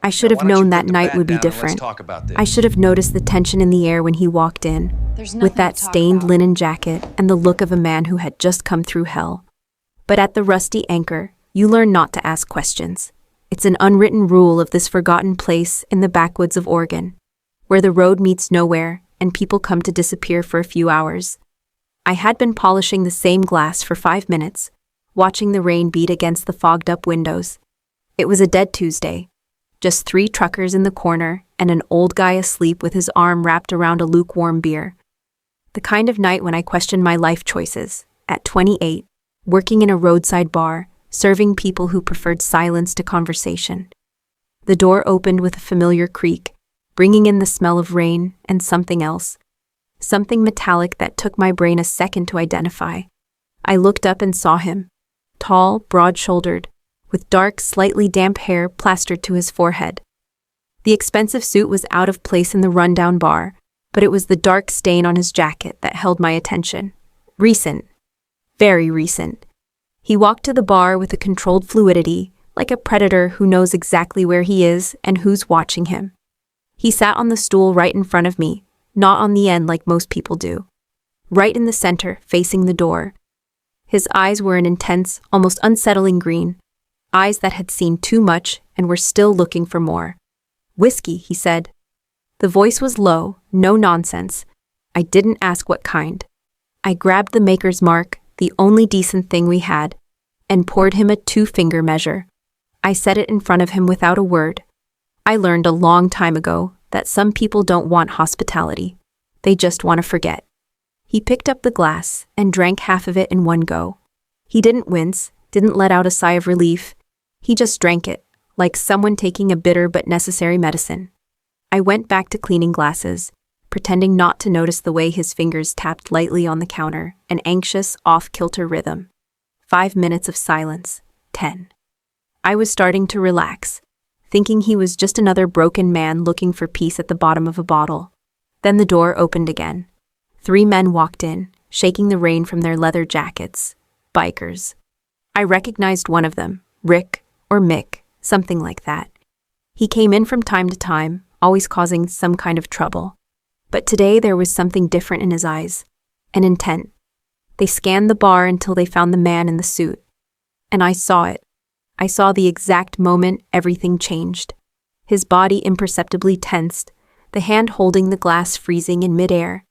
I should have known that night would be different. I should have noticed the tension in the air when he walked in, with that stained linen jacket and the look of a man who had just come through hell. But at the Rusty Anchor, you learn not to ask questions. It's an unwritten rule of this forgotten place in the backwoods of Oregon, where the road meets nowhere and people come to disappear for a few hours. I had been polishing the same glass for 5 minutes, watching the rain beat against the fogged-up windows. It was a dead Tuesday. Just 3 truckers in the corner and an old guy asleep with his arm wrapped around a lukewarm beer. The kind of night when I questioned my life choices. At 28, working in a roadside bar, serving people who preferred silence to conversation. The door opened with a familiar creak, bringing in the smell of rain and something else. Something metallic that took my brain a second to identify. I looked up and saw him. Tall, broad-shouldered, with dark, slightly damp hair plastered to his forehead. The expensive suit was out of place in the rundown bar, but it was the dark stain on his jacket that held my attention. Recent. Very recent. He walked to the bar with a controlled fluidity, like a predator who knows exactly where he is and who's watching him. He sat on the stool right in front of me, not on the end like most people do. Right in the center, facing the door. His eyes were an intense, almost unsettling green, eyes that had seen too much and were still looking for more. "Whiskey," he said. The voice was low, no nonsense. I didn't ask what kind. I grabbed the maker's mark, the only decent thing we had, and poured him a 2-finger measure. I set it in front of him without a word. I learned a long time ago that some people don't want hospitality. They just want to forget. He picked up the glass and drank half of it in one go. He didn't wince, didn't let out a sigh of relief. He just drank it, like someone taking a bitter but necessary medicine. I went back to cleaning glasses, pretending not to notice the way his fingers tapped lightly on the counter, an anxious, off-kilter rhythm. 5 minutes of silence. 10. I was starting to relax, thinking he was just another broken man looking for peace at the bottom of a bottle. Then the door opened again. 3 men walked in, shaking the rain from their leather jackets. Bikers. I recognized one of them, Rick or Mick, something like that. He came in from time to time, always causing some kind of trouble. But today there was something different in his eyes, an intent. They scanned the bar until they found the man in the suit. And I saw it. I saw the exact moment everything changed. His body imperceptibly tensed, the hand holding the glass freezing in midair.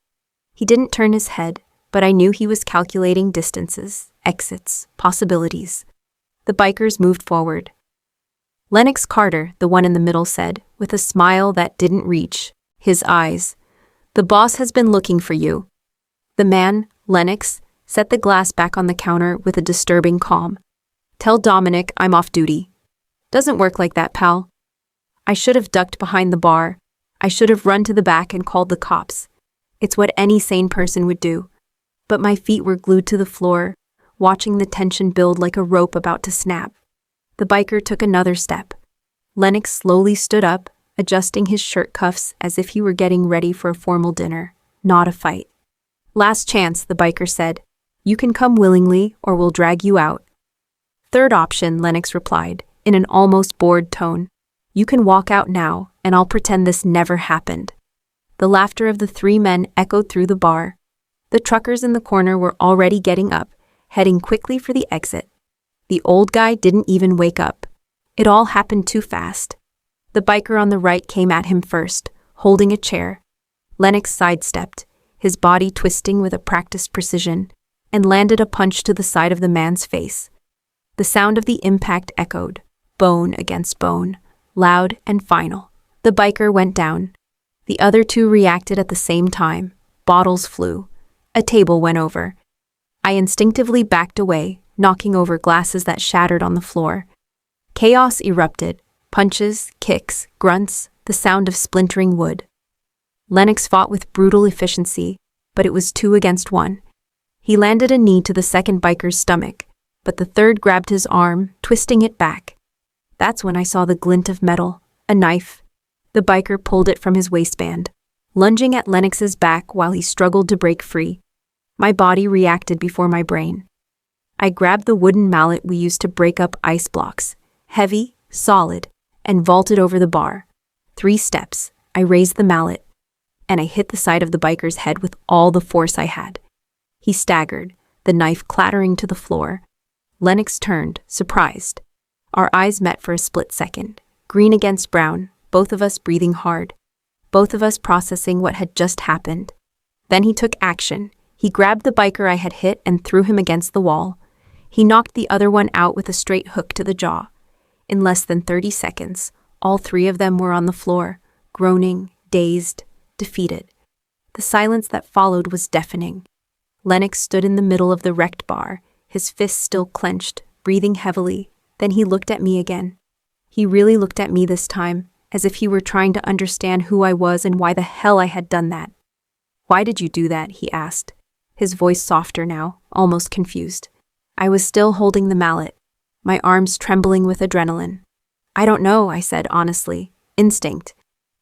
He didn't turn his head, but I knew he was calculating distances, exits, possibilities. The bikers moved forward. Lennox Carter, the one in the middle, said, with a smile that didn't reach his eyes, "The boss has been looking for you." The man, Lennox, set the glass back on the counter with a disturbing calm. "Tell Dominic I'm off duty." "Doesn't work like that, pal." I should have ducked behind the bar. I should have run to the back and called the cops. It's what any sane person would do. But my feet were glued to the floor, watching the tension build like a rope about to snap. The biker took another step. Lennox slowly stood up, adjusting his shirt cuffs as if he were getting ready for a formal dinner, not a fight. "Last chance," the biker said. "You can come willingly or we'll drag you out." "Third option," Lennox replied, in an almost bored tone. "You can walk out now, and I'll pretend this never happened." The laughter of the 3 men echoed through the bar. The truckers in the corner were already getting up, heading quickly for the exit. The old guy didn't even wake up. It all happened too fast. The biker on the right came at him first, holding a chair. Lennox sidestepped, his body twisting with a practiced precision, and landed a punch to the side of the man's face. The sound of the impact echoed, bone against bone, loud and final. The biker went down. The other 2 reacted at the same time. Bottles flew. A table went over. I instinctively backed away, knocking over glasses that shattered on the floor. Chaos erupted. Punches, kicks, grunts, the sound of splintering wood. Lennox fought with brutal efficiency, but it was 2 against 1. He landed a knee to the second biker's stomach, but the third grabbed his arm, twisting it back. That's when I saw the glint of metal, a knife. The biker pulled it from his waistband, lunging at Lennox's back while he struggled to break free. My body reacted before my brain. I grabbed the wooden mallet we used to break up ice blocks, heavy, solid, and vaulted over the bar. 3 steps, I raised the mallet, and I hit the side of the biker's head with all the force I had. He staggered, the knife clattering to the floor. Lennox turned, surprised. Our eyes met for a split second, green against brown, both of us breathing hard, both of us processing what had just happened. Then he took action. He grabbed the biker I had hit and threw him against the wall. He knocked the other one out with a straight hook to the jaw. In less than 30 seconds, all 3 of them were on the floor, groaning, dazed, defeated. The silence that followed was deafening. Lennox stood in the middle of the wrecked bar, his fists still clenched, breathing heavily. Then he looked at me again. He really looked at me this time, as if he were trying to understand who I was and why the hell I had done that. "Why did you do that?" he asked, his voice softer now, almost confused. I was still holding the mallet, my arms trembling with adrenaline. "I don't know," I said honestly. "Instinct."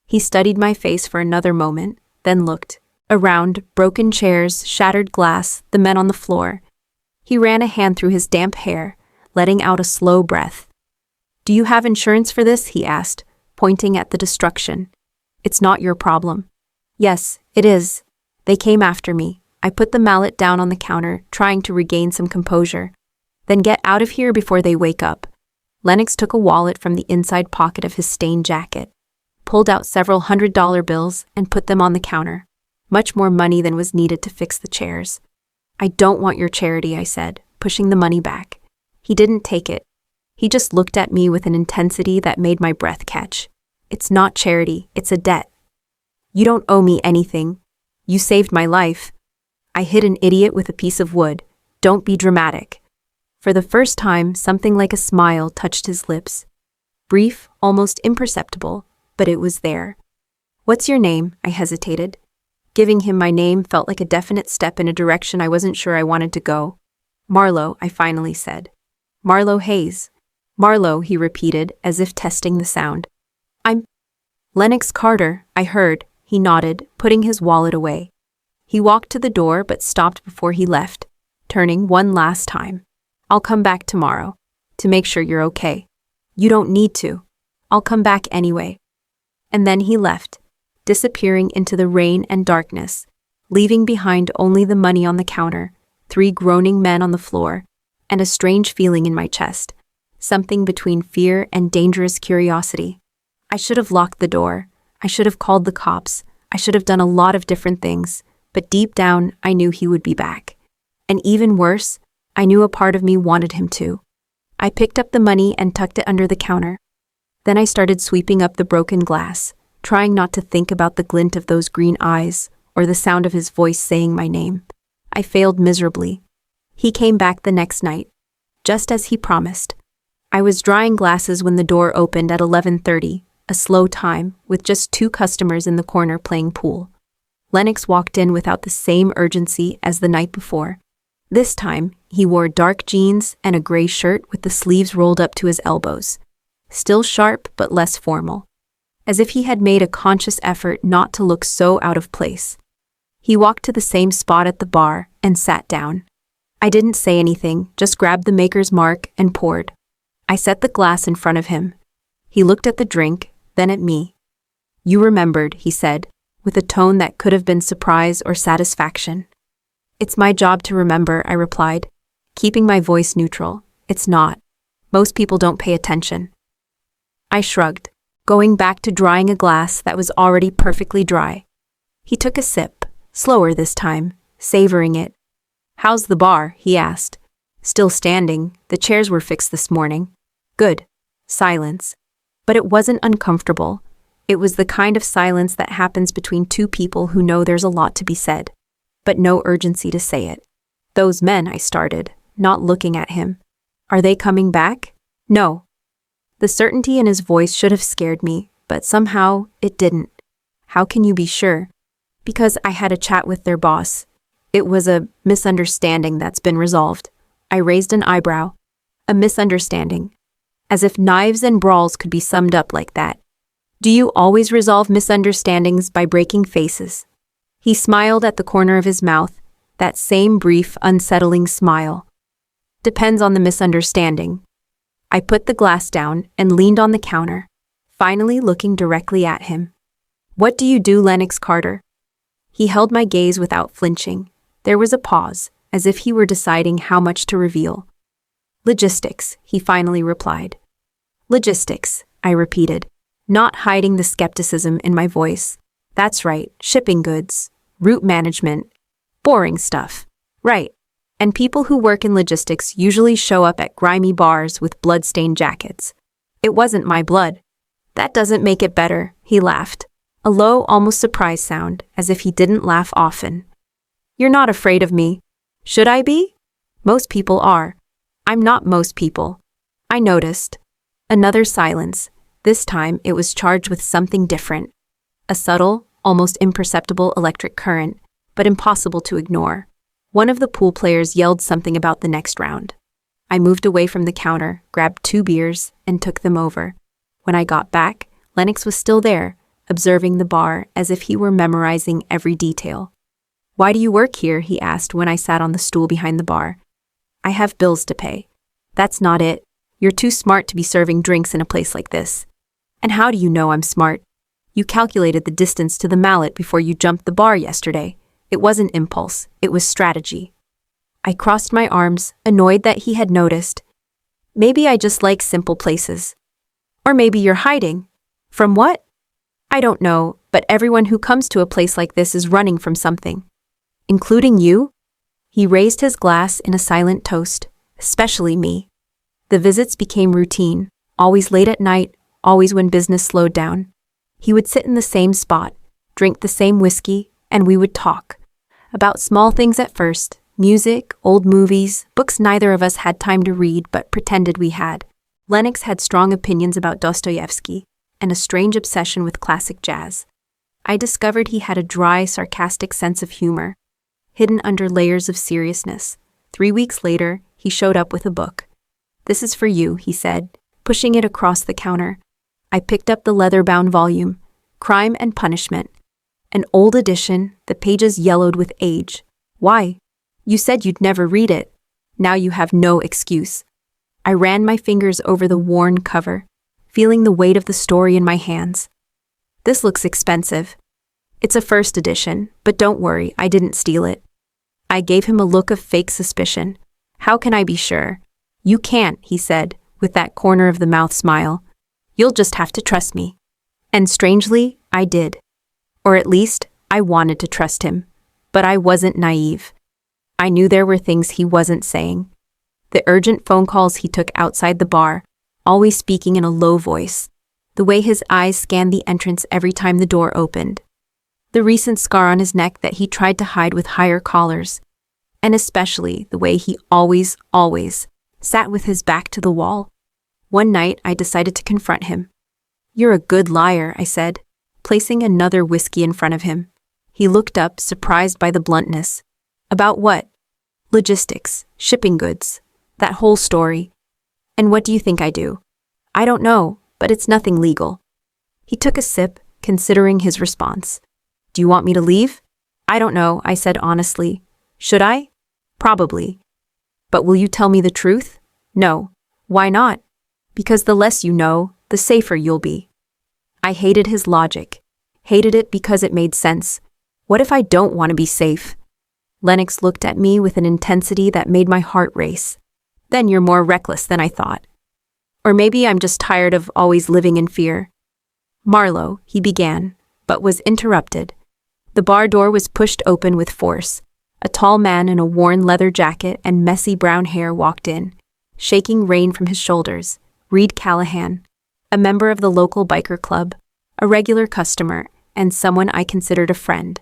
He studied my face for another moment, then looked. Around, broken chairs, shattered glass, the men on the floor. He ran a hand through his damp hair, letting out a slow breath. "Do you have insurance for this?" he asked, pointing at the destruction. "It's not your problem." "Yes, it is. They came after me." I put the mallet down on the counter, trying to regain some composure. "Then get out of here before they wake up." Lennox took a wallet from the inside pocket of his stained jacket, pulled out several $100 bills, and put them on the counter. Much more money than was needed to fix the chairs. "I don't want your charity," I said, pushing the money back. He didn't take it. He just looked at me with an intensity that made my breath catch. "It's not charity, it's a debt. You don't owe me anything. You saved my life." I hit an idiot with a piece of wood. "Don't be dramatic." For the first time, something like a smile touched his lips. Brief, almost imperceptible, but it was there. "What's your name?" I hesitated. Giving him my name felt like a definite step in a direction I wasn't sure I wanted to go. "Marlowe," I finally said. "Marlowe Hayes." "Marlowe," he repeated, as if testing the sound. "I'm Lennox Carter," I heard. He nodded, putting his wallet away. He walked to the door but stopped before he left, turning one last time. "I'll come back tomorrow, to make sure you're okay." "You don't need to. I'll come back anyway." And then he left, disappearing into the rain and darkness, leaving behind only the money on the counter, 3 groaning men on the floor, and a strange feeling in my chest, something between fear and dangerous curiosity. I should have locked the door. I should have called the cops. I should have done a lot of different things, but deep down, I knew he would be back. And even worse, I knew a part of me wanted him to. I picked up the money and tucked it under the counter. Then I started sweeping up the broken glass, trying not to think about the glint of those green eyes or the sound of his voice saying my name. I failed miserably. He came back the next night, just as he promised. I was drying glasses when the door opened at 11:30, a slow time, with just 2 customers in the corner playing pool. Lennox walked in without the same urgency as the night before. This time, he wore dark jeans and a gray shirt with the sleeves rolled up to his elbows. Still sharp, but less formal, as if he had made a conscious effort not to look so out of place. He walked to the same spot at the bar and sat down. I didn't say anything, just grabbed the maker's mark and poured. I set the glass in front of him. He looked at the drink, then at me. "You remembered," he said, with a tone that could have been surprise or satisfaction. "It's my job to remember," I replied, keeping my voice neutral. "It's not. Most people don't pay attention." I shrugged, going back to drying a glass that was already perfectly dry. He took a sip, slower this time, savoring it. "How's the bar?" he asked. "Still standing. The chairs were fixed this morning." "Good." Silence. But it wasn't uncomfortable. It was the kind of silence that happens between 2 people who know there's a lot to be said, but no urgency to say it. "Those men," I started, not looking at him. "Are they coming back?" "No." The certainty in his voice should have scared me, but somehow it didn't. "How can you be sure?" "Because I had a chat with their boss. It was a misunderstanding that's been resolved." I raised an eyebrow. "A misunderstanding?" As if knives and brawls could be summed up like that. "Do you always resolve misunderstandings by breaking faces?" He smiled at the corner of his mouth, that same brief, unsettling smile. "Depends on the misunderstanding." I put the glass down and leaned on the counter. finally looking directly at him. "What do you do, Lennox Carter?" He held my gaze without flinching. There was a pause, as if he were deciding how much to reveal. "Logistics," he finally replied. "Logistics," I repeated, not hiding the skepticism in my voice. "That's right, shipping goods, route management, boring stuff. Right. And people who work in logistics usually show up at grimy bars with blood-stained jackets. It wasn't my blood." "That doesn't make it better," he laughed, a low, almost surprised sound, as if he didn't laugh often. "You're not afraid of me. Should I be? Most people are. I'm not most people." I noticed. Another silence. This time it was charged with something different. A subtle, almost imperceptible electric current, but impossible to ignore. One of the pool players yelled something about the next round. I moved away from the counter, grabbed 2 beers, and took them over. When I got back, Lennox was still there, observing the bar as if he were memorizing every detail. "Why do you work here?" he asked when I sat on the stool behind the bar. "I have bills to pay." "That's not it. You're too smart to be serving drinks in a place like this." "And how do you know I'm smart?" "You calculated the distance to the mallet before you jumped the bar yesterday. It wasn't impulse, it was strategy." I crossed my arms, annoyed that he had noticed. "Maybe I just like simple places. Or maybe you're hiding. From what?" "I don't know, but everyone who comes to a place like this is running from something." "Including you?" He raised his glass in a silent toast. "Especially me." The visits became routine, always late at night, always when business slowed down. He would sit in the same spot, drink the same whiskey, and we would talk. About small things at first, music, old movies, books neither of us had time to read but pretended we had. Lennox had strong opinions about Dostoevsky and a strange obsession with classic jazz. I discovered he had a dry, sarcastic sense of humor, hidden under layers of seriousness. 3 weeks later, he showed up with a book. "This is for you," he said, pushing it across the counter. I picked up the leather-bound volume, Crime and Punishment. An old edition, the pages yellowed with age. "Why? You said you'd never read it. Now you have no excuse." I ran my fingers over the worn cover, feeling the weight of the story in my hands. "This looks expensive." "It's a first edition, but don't worry, I didn't steal it." I gave him a look of fake suspicion. "How can I be sure?" "You can't," he said, with that corner-of-the-mouth smile. "You'll just have to trust me." And strangely, I did. Or at least, I wanted to trust him. But I wasn't naive. I knew there were things he wasn't saying. The urgent phone calls he took outside the bar, always speaking in a low voice. The way his eyes scanned the entrance every time the door opened. The recent scar on his neck that he tried to hide with higher collars. And especially the way he always sat with his back to the wall. One night, I decided to confront him. "You're a good liar," I said, placing another whiskey in front of him. He looked up, surprised by the bluntness. "About what?" "Logistics, shipping goods, that whole story." "And what do you think I do?" "I don't know, but it's nothing legal." He took a sip, considering his response. "Do you want me to leave?" "I don't know," I said honestly. "Should I?" "Probably." "But will you tell me the truth?" "No." "Why not?" "Because the less you know, the safer you'll be." I hated his logic. Hated it because it made sense. What if I don't want to be safe? Lennox looked at me with an intensity that made my heart race. "Then you're more reckless than I thought. Or maybe I'm just tired of always living in fear." "Marlowe," he began, but was interrupted. The bar door was pushed open with force. A tall man in a worn leather jacket and messy brown hair walked in, shaking rain from his shoulders. Reed Callahan, a member of the local biker club, a regular customer, and someone I considered a friend.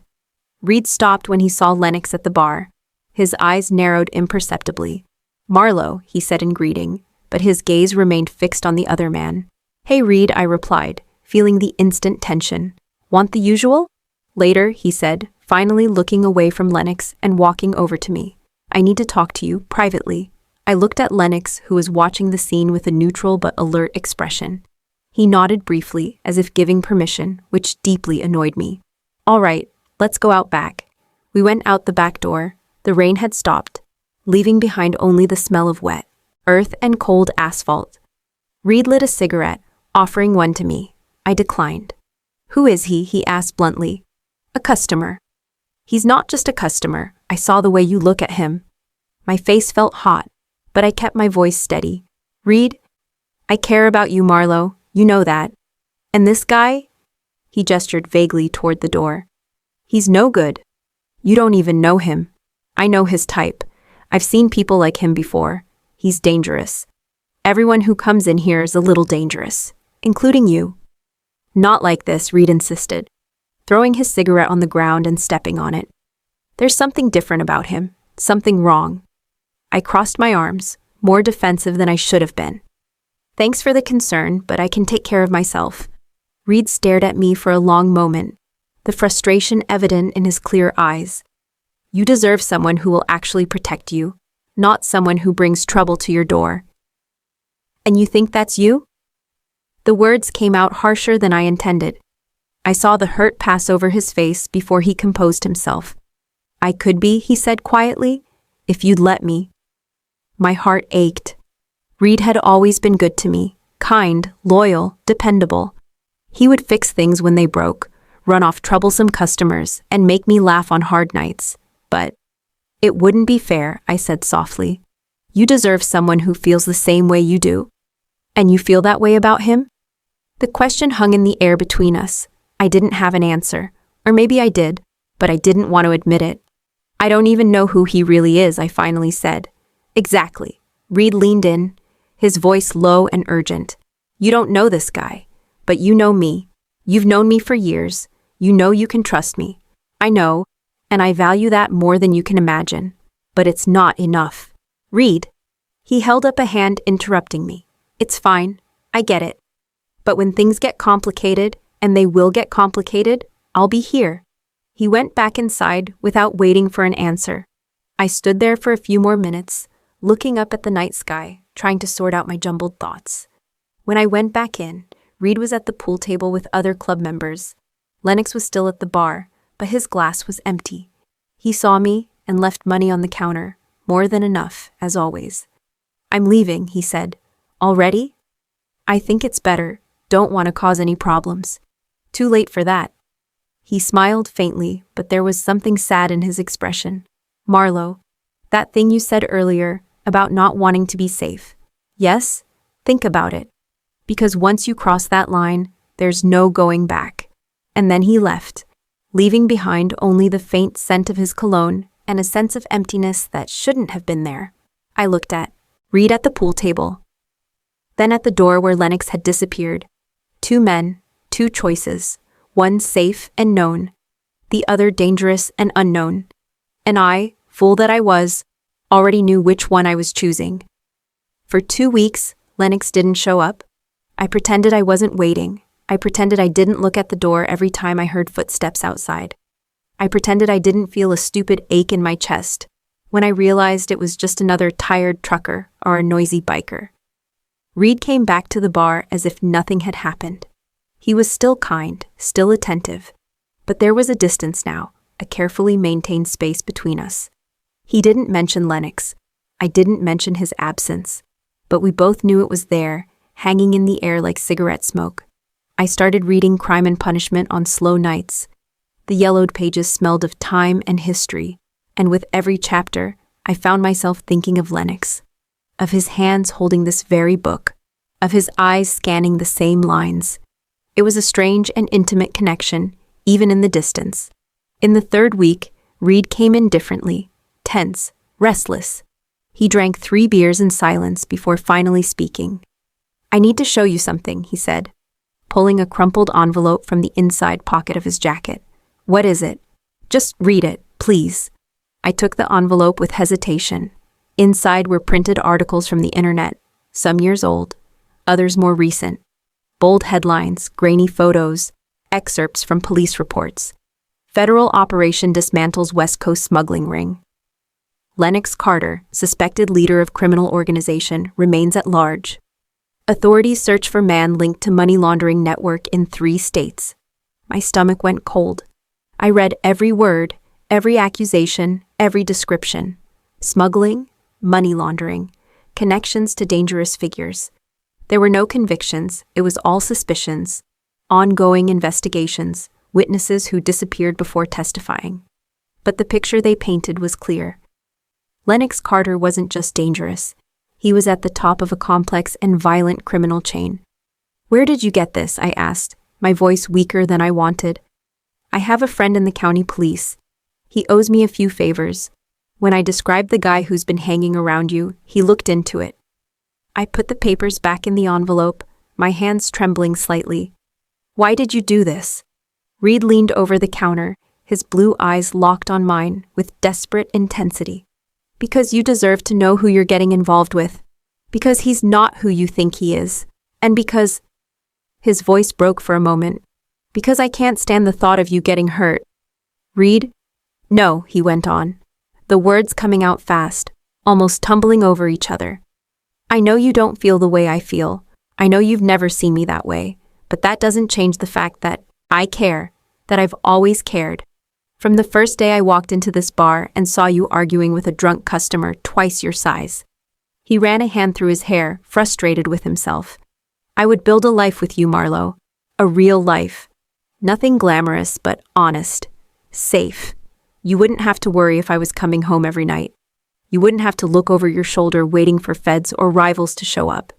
Reed stopped when he saw Lennox at the bar. His eyes narrowed imperceptibly. "Marlowe," he said in greeting, but his gaze remained fixed on the other man. "Hey, Reed," I replied, feeling the instant tension. "Want the usual?" "Later," he said, finally looking away from Lennox and walking over to me. "I need to talk to you, privately." I looked at Lennox, who was watching the scene with a neutral but alert expression. He nodded briefly, as if giving permission, which deeply annoyed me. "All right, let's go out back." We went out the back door. The rain had stopped, leaving behind only the smell of wet earth and cold asphalt. Reed lit a cigarette, offering one to me. I declined. Who is he? He asked bluntly. A customer. He's not just a customer. I saw the way you look at him. My face felt hot, but I kept my voice steady. Reed, I care about you, Marlowe. You know that. And this guy? He gestured vaguely toward the door. He's no good. You don't even know him. I know his type. I've seen people like him before. He's dangerous. Everyone who comes in here is a little dangerous, including you. Not like this, Reed insisted, throwing his cigarette on the ground and stepping on it. There's something different about him, something wrong. I crossed my arms, more defensive than I should have been. Thanks for the concern, but I can take care of myself. Reed stared at me for a long moment, the frustration evident in his clear eyes. You deserve someone who will actually protect you, not someone who brings trouble to your door. And you think that's you? The words came out harsher than I intended. I saw the hurt pass over his face before he composed himself. I could be, he said quietly, if you'd let me. My heart ached. Reed had always been good to me, kind, loyal, dependable. He would fix things when they broke, run off troublesome customers, and make me laugh on hard nights. But it wouldn't be fair, I said softly. You deserve someone who feels the same way you do. And you feel that way about him? The question hung in the air between us. I didn't have an answer. Or maybe I did, but I didn't want to admit it. I don't even know who he really is, I finally said. Exactly. Reed leaned in, his voice low and urgent. You don't know this guy, but you know me. You've known me for years. You know you can trust me. I know, and I value that more than you can imagine. But it's not enough. Reed. He held up a hand, interrupting me. It's fine. I get it. But when things get complicated, and they will get complicated, I'll be here. He went back inside without waiting for an answer. I stood there for a few more minutes, looking up at the night sky, trying to sort out my jumbled thoughts. When I went back in, Reed was at the pool table with other club members. Lennox was still at the bar, but his glass was empty. He saw me and left money on the counter, more than enough, as always. I'm leaving, he said. Already? I think it's better. Don't want to cause any problems. Too late for that. He smiled faintly, but there was something sad in his expression. Marlowe, that thing you said earlier about not wanting to be safe. Yes? Think about it. Because once you cross that line, there's no going back. And then he left, leaving behind only the faint scent of his cologne and a sense of emptiness that shouldn't have been there. I looked at Reed at the pool table. Then at the door where Lennox had disappeared. 2 men, 2 choices, one safe and known, the other dangerous and unknown. And I, fool that I was, already knew which one I was choosing. For 2 weeks, Lennox didn't show up. I pretended I wasn't waiting. I pretended I didn't look at the door every time I heard footsteps outside. I pretended I didn't feel a stupid ache in my chest when I realized it was just another tired trucker or a noisy biker. Reed came back to the bar as if nothing had happened. He was still kind, still attentive, but there was a distance now, a carefully maintained space between us. He didn't mention Lennox. I didn't mention his absence, but we both knew it was there, hanging in the air like cigarette smoke. I started reading Crime and Punishment on slow nights. The yellowed pages smelled of time and history, and with every chapter, I found myself thinking of Lennox, of his hands holding this very book, of his eyes scanning the same lines. It was a strange and intimate connection, even in the distance. In the 3rd week, Reed came in differently, tense, restless. He drank 3 beers in silence before finally speaking. I need to show you something, he said, pulling a crumpled envelope from the inside pocket of his jacket. What is it? Just read it, please. I took the envelope with hesitation. Inside were printed articles from the internet, some years old, others more recent. Bold headlines, grainy photos, excerpts from police reports. Federal operation dismantles West Coast smuggling ring. Lennox Carter, suspected leader of criminal organization, remains at large. Authorities search for man linked to money laundering network in 3 states. My stomach went cold. I read every word, every accusation, every description. Smuggling, money laundering, connections to dangerous figures. There were no convictions, it was all suspicions. ongoing investigations, witnesses who disappeared before testifying. But the picture they painted was clear. Lennox Carter wasn't just dangerous. He was at the top of a complex and violent criminal chain. "Where did you get this?" I asked, my voice weaker than I wanted. "I have a friend in the county police. He owes me a few favors. When I described the guy who's been hanging around you, he looked into it." I put the papers back in the envelope, my hands trembling slightly. "Why did you do this?" Reed leaned over the counter, his blue eyes locked on mine with desperate intensity. "Because you deserve to know who you're getting involved with. Because he's not who you think he is. And because—" His voice broke for a moment. "Because I can't stand the thought of you getting hurt." "Reed?" "No," he went on, the words coming out fast, almost tumbling over each other. "I know you don't feel the way I feel. I know you've never seen me that way, but that doesn't change the fact that I care, that I've always cared. From the first day I walked into this bar and saw you arguing with a drunk customer twice your size." He ran a hand through his hair, frustrated with himself. "I would build a life with you, Marlo. A real life. Nothing glamorous, but honest. Safe. You wouldn't have to worry if I was coming home every night. You wouldn't have to look over your shoulder waiting for feds or rivals to show up.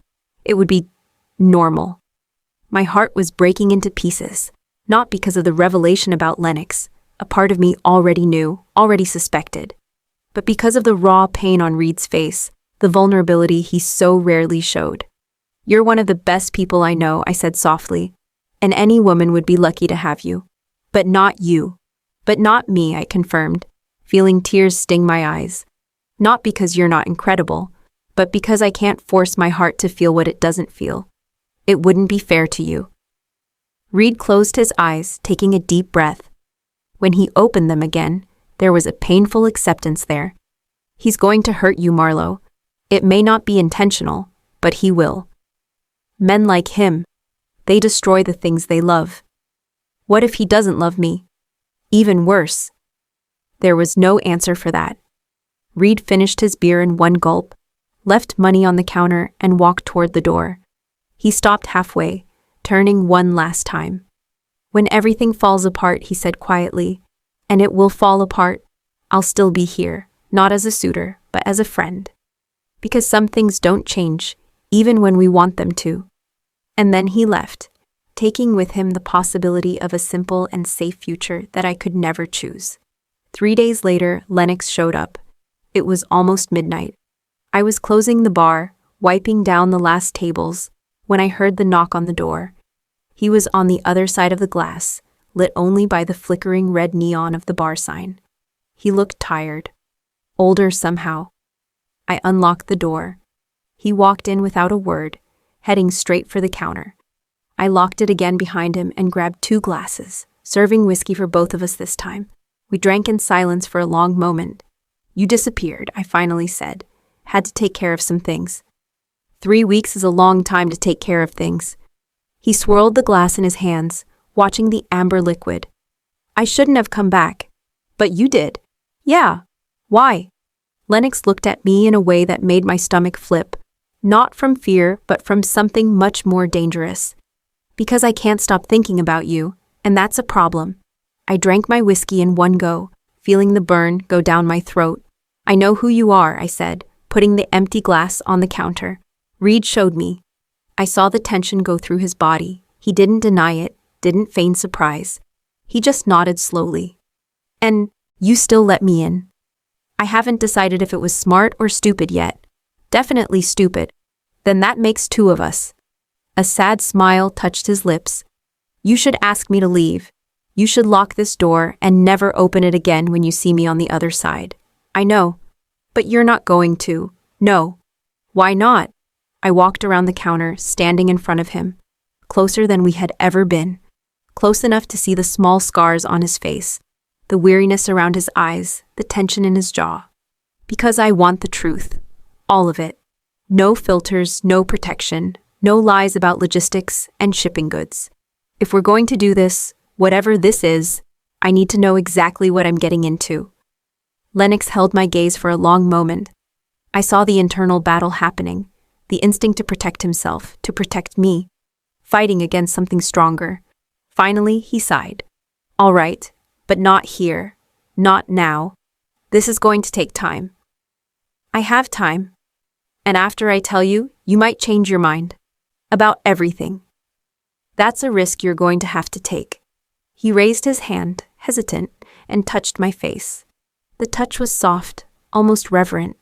It would be normal." My heart was breaking into pieces, not because of the revelation about Lennox, a part of me already knew, already suspected, but because of the raw pain on Reed's face, the vulnerability he so rarely showed. "You're one of the best people I know," I said softly, "and any woman would be lucky to have you. But not you. But not me," I confirmed, feeling tears sting my eyes. "Not because you're not incredible, but because I can't force my heart to feel what it doesn't feel. It wouldn't be fair to you." Reed closed his eyes, taking a deep breath. When he opened them again, there was a painful acceptance there. "He's going to hurt you, Marlo. It may not be intentional, but he will. Men like him, they destroy the things they love. What if he doesn't love me? Even worse." There was no answer for that. Reed finished his beer in one gulp, left money on the counter, and walked toward the door. He stopped halfway, turning one last time. "When everything falls apart," he said quietly, "and it will fall apart, I'll still be here, not as a suitor, but as a friend. Because some things don't change, even when we want them to." And then he left, taking with him the possibility of a simple and safe future that I could never choose. 3 days later, Lennox showed up. It was almost midnight. I was closing the bar, wiping down the last tables, when I heard the knock on the door. He was on the other side of the glass, lit only by the flickering red neon of the bar sign. He looked tired. Older somehow. I unlocked the door. He walked in without a word, heading straight for the counter. I locked it again behind him and grabbed 2 glasses, serving whiskey for both of us this time. We drank in silence for a long moment. "You disappeared," I finally said. "Had to take care of some things." 3 weeks is a long time to take care of things. He swirled the glass in his hands, watching the amber liquid. "I shouldn't have come back. But you did." "Yeah. Why?" Lennox looked at me in a way that made my stomach flip. Not from fear, but from something much more dangerous. "Because I can't stop thinking about you, and that's a problem." I drank my whiskey in one go, feeling the burn go down my throat. "I know who you are," I said, putting the empty glass on the counter. Reed showed me. I saw the tension go through his body. He didn't deny it, didn't feign surprise. He just nodded slowly. "And you still let me in." "I haven't decided if it was smart or stupid yet. Definitely stupid. Then that makes 2 of us." A sad smile touched his lips. "You should ask me to leave. You should lock this door and never open it again when you see me on the other side." "I know. But you're not going to." "No." "Why not?" I walked around the counter, standing in front of him, closer than we had ever been, close enough to see the small scars on his face, the weariness around his eyes, the tension in his jaw. "Because I want the truth. All of it. No filters, no protection, no lies about logistics and shipping goods. If we're going to do this, whatever this is, I need to know exactly what I'm getting into." Lennox held my gaze for a long moment. I saw the internal battle happening, the instinct to protect himself, to protect me, fighting against something stronger, Finally, he sighed. All right, but not here. Not now. This is going to take time. I have time. And after I tell you, you might change your mind. About everything. That's a risk you're going to have to take. He raised his hand, hesitant, and touched my face. The touch was soft, almost reverent,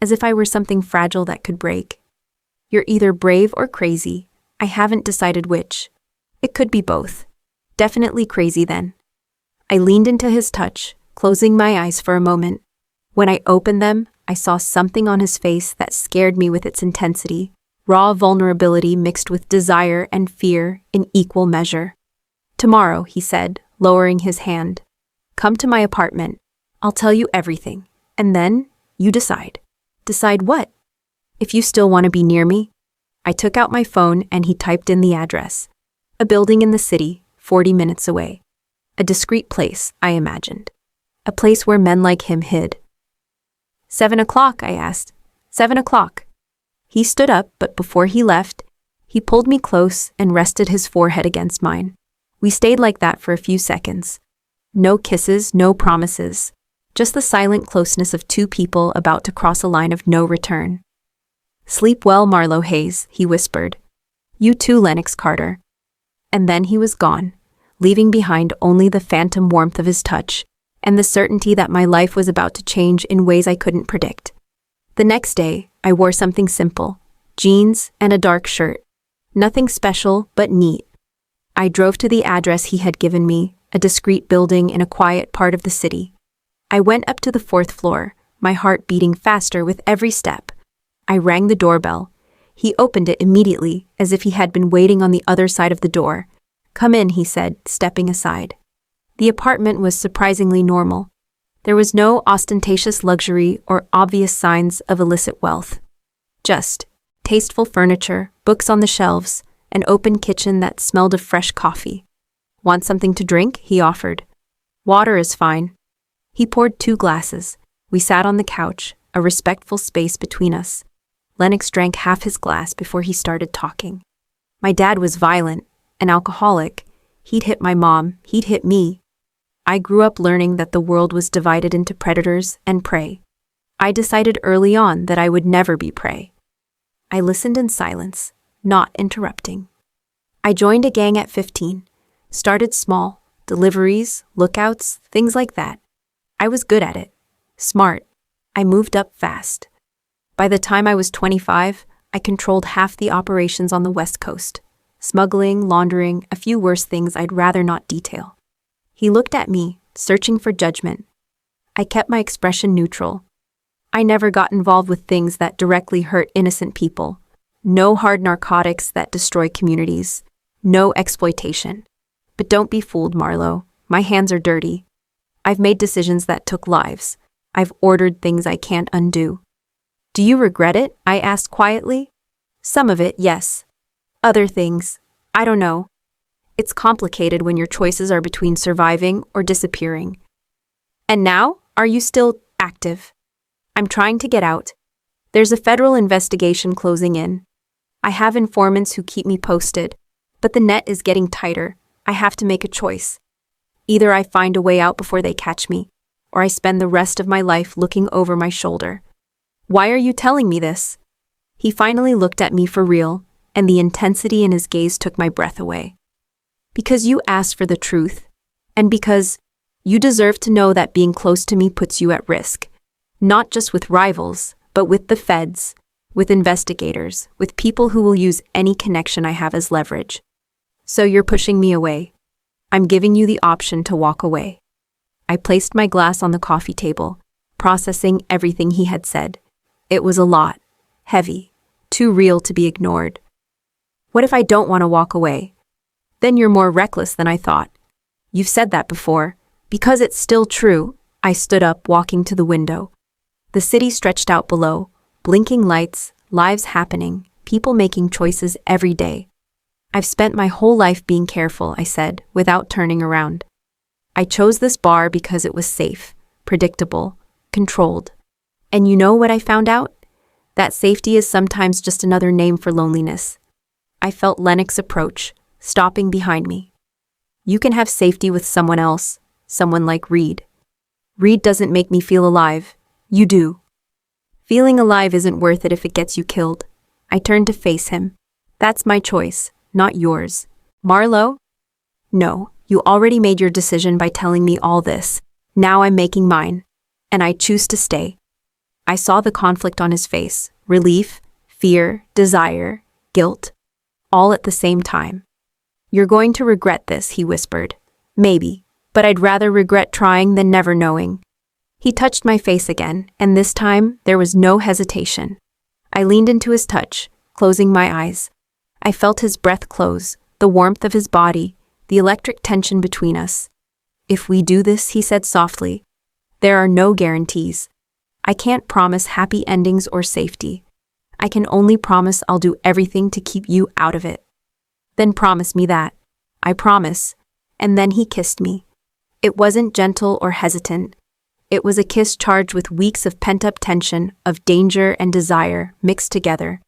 as if I were something fragile that could break. You're either brave or crazy. I haven't decided which. It could be both. Definitely crazy then. I leaned into his touch, closing my eyes for a moment. When I opened them, I saw something on his face that scared me with its intensity, raw vulnerability mixed with desire and fear in equal measure. Tomorrow, he said, lowering his hand. Come to my apartment. I'll tell you everything. And then, you decide. Decide what? If you still want to be near me? I took out my phone and he typed in the address. A building in the city, 40 minutes away. A discreet place, I imagined. A place where men like him hid. 7 o'clock, I asked. 7 o'clock. He stood up, but before he left, he pulled me close and rested his forehead against mine. We stayed like that for a few seconds. No kisses, no promises. Just the silent closeness of two people about to cross a line of no return. Sleep well, Marlo Hayes, he whispered. You too, Lennox Carter. And then he was gone, leaving behind only the phantom warmth of his touch and the certainty that my life was about to change in ways I couldn't predict. The next day, I wore something simple, jeans and a dark shirt. Nothing special, but neat. I drove to the address he had given me, a discreet building in a quiet part of the city. I went up to the 4th floor, my heart beating faster with every step. I rang the doorbell. He opened it immediately, as if he had been waiting on the other side of the door. Come in, he said, stepping aside. The apartment was surprisingly normal. There was no ostentatious luxury or obvious signs of illicit wealth. Just tasteful furniture, books on the shelves, an open kitchen that smelled of fresh coffee. Want something to drink? He offered. Water is fine. He poured 2 glasses. We sat on the couch, a respectful space between us. Lennox drank half his glass before he started talking. My dad was violent, an alcoholic. He'd hit my mom, he'd hit me. I grew up learning that the world was divided into predators and prey. I decided early on that I would never be prey. I listened in silence, not interrupting. I joined a gang at 15. Started small, deliveries, lookouts, things like that. I was good at it. Smart. I moved up fast. By the time I was 25, I controlled half the operations on the West Coast. Smuggling, laundering, a few worse things I'd rather not detail. He looked at me, searching for judgment. I kept my expression neutral. I never got involved with things that directly hurt innocent people. No hard narcotics that destroy communities. No exploitation. But don't be fooled, Marlo. My hands are dirty. I've made decisions that took lives. I've ordered things I can't undo. Do you regret it? I asked quietly. Some of it, yes. Other things, I don't know. It's complicated when your choices are between surviving or disappearing. And now, are you still active? I'm trying to get out. There's a federal investigation closing in. I have informants who keep me posted, but the net is getting tighter. I have to make a choice. Either I find a way out before they catch me, or I spend the rest of my life looking over my shoulder. Why are you telling me this? He finally looked at me for real, and the intensity in his gaze took my breath away. Because you asked for the truth, and because you deserve to know that being close to me puts you at risk, not just with rivals, but with the feds, with investigators, with people who will use any connection I have as leverage. So you're pushing me away. I'm giving you the option to walk away. I placed my glass on the coffee table, processing everything he had said. It was a lot, heavy, too real to be ignored. What if I don't want to walk away? Then you're more reckless than I thought. You've said that before. Because it's still true, I stood up, walking to the window. The city stretched out below, blinking lights, lives happening, people making choices every day. I've spent my whole life being careful, I said, without turning around. I chose this bar because it was safe, predictable, controlled. And you know what I found out? That safety is sometimes just another name for loneliness. I felt Lennox approach, stopping behind me. You can have safety with someone else, someone like Reed. Reed doesn't make me feel alive. You do. Feeling alive isn't worth it if it gets you killed. I turned to face him. That's my choice, not yours. Marlo? No, you already made your decision by telling me all this. Now I'm making mine. And I choose to stay. I saw the conflict on his face. Relief, fear, desire, guilt. All at the same time. You're going to regret this, he whispered. Maybe, but I'd rather regret trying than never knowing. He touched my face again, and this time there was no hesitation. I leaned into his touch, closing my eyes. I felt his breath close, the warmth of his body, the electric tension between us. If we do this, he said softly, there are no guarantees. I can't promise happy endings or safety. I can only promise I'll do everything to keep you out of it. Then promise me that. I promise. And then he kissed me. It wasn't gentle or hesitant. It was a kiss charged with weeks of pent-up tension, of danger and desire mixed together.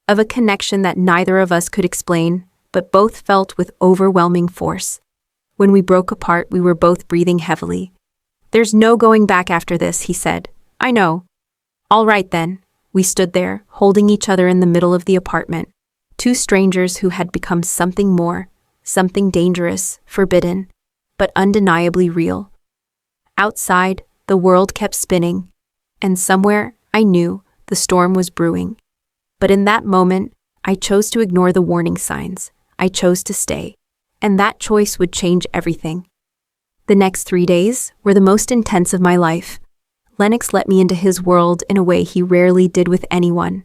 Of a connection that neither of us could explain, but both felt with overwhelming force. When we broke apart, we were both breathing heavily. There's no going back after this, he said. I know. All right then. We stood there, holding each other in the middle of the apartment. Two strangers who had become something more, something dangerous, forbidden, but undeniably real. Outside, the world kept spinning, and somewhere, I knew, the storm was brewing. But in that moment, I chose to ignore the warning signs. I chose to stay. And that choice would change everything. The next 3 days were the most intense of my life. Lennox let me into his world in a way he rarely did with anyone.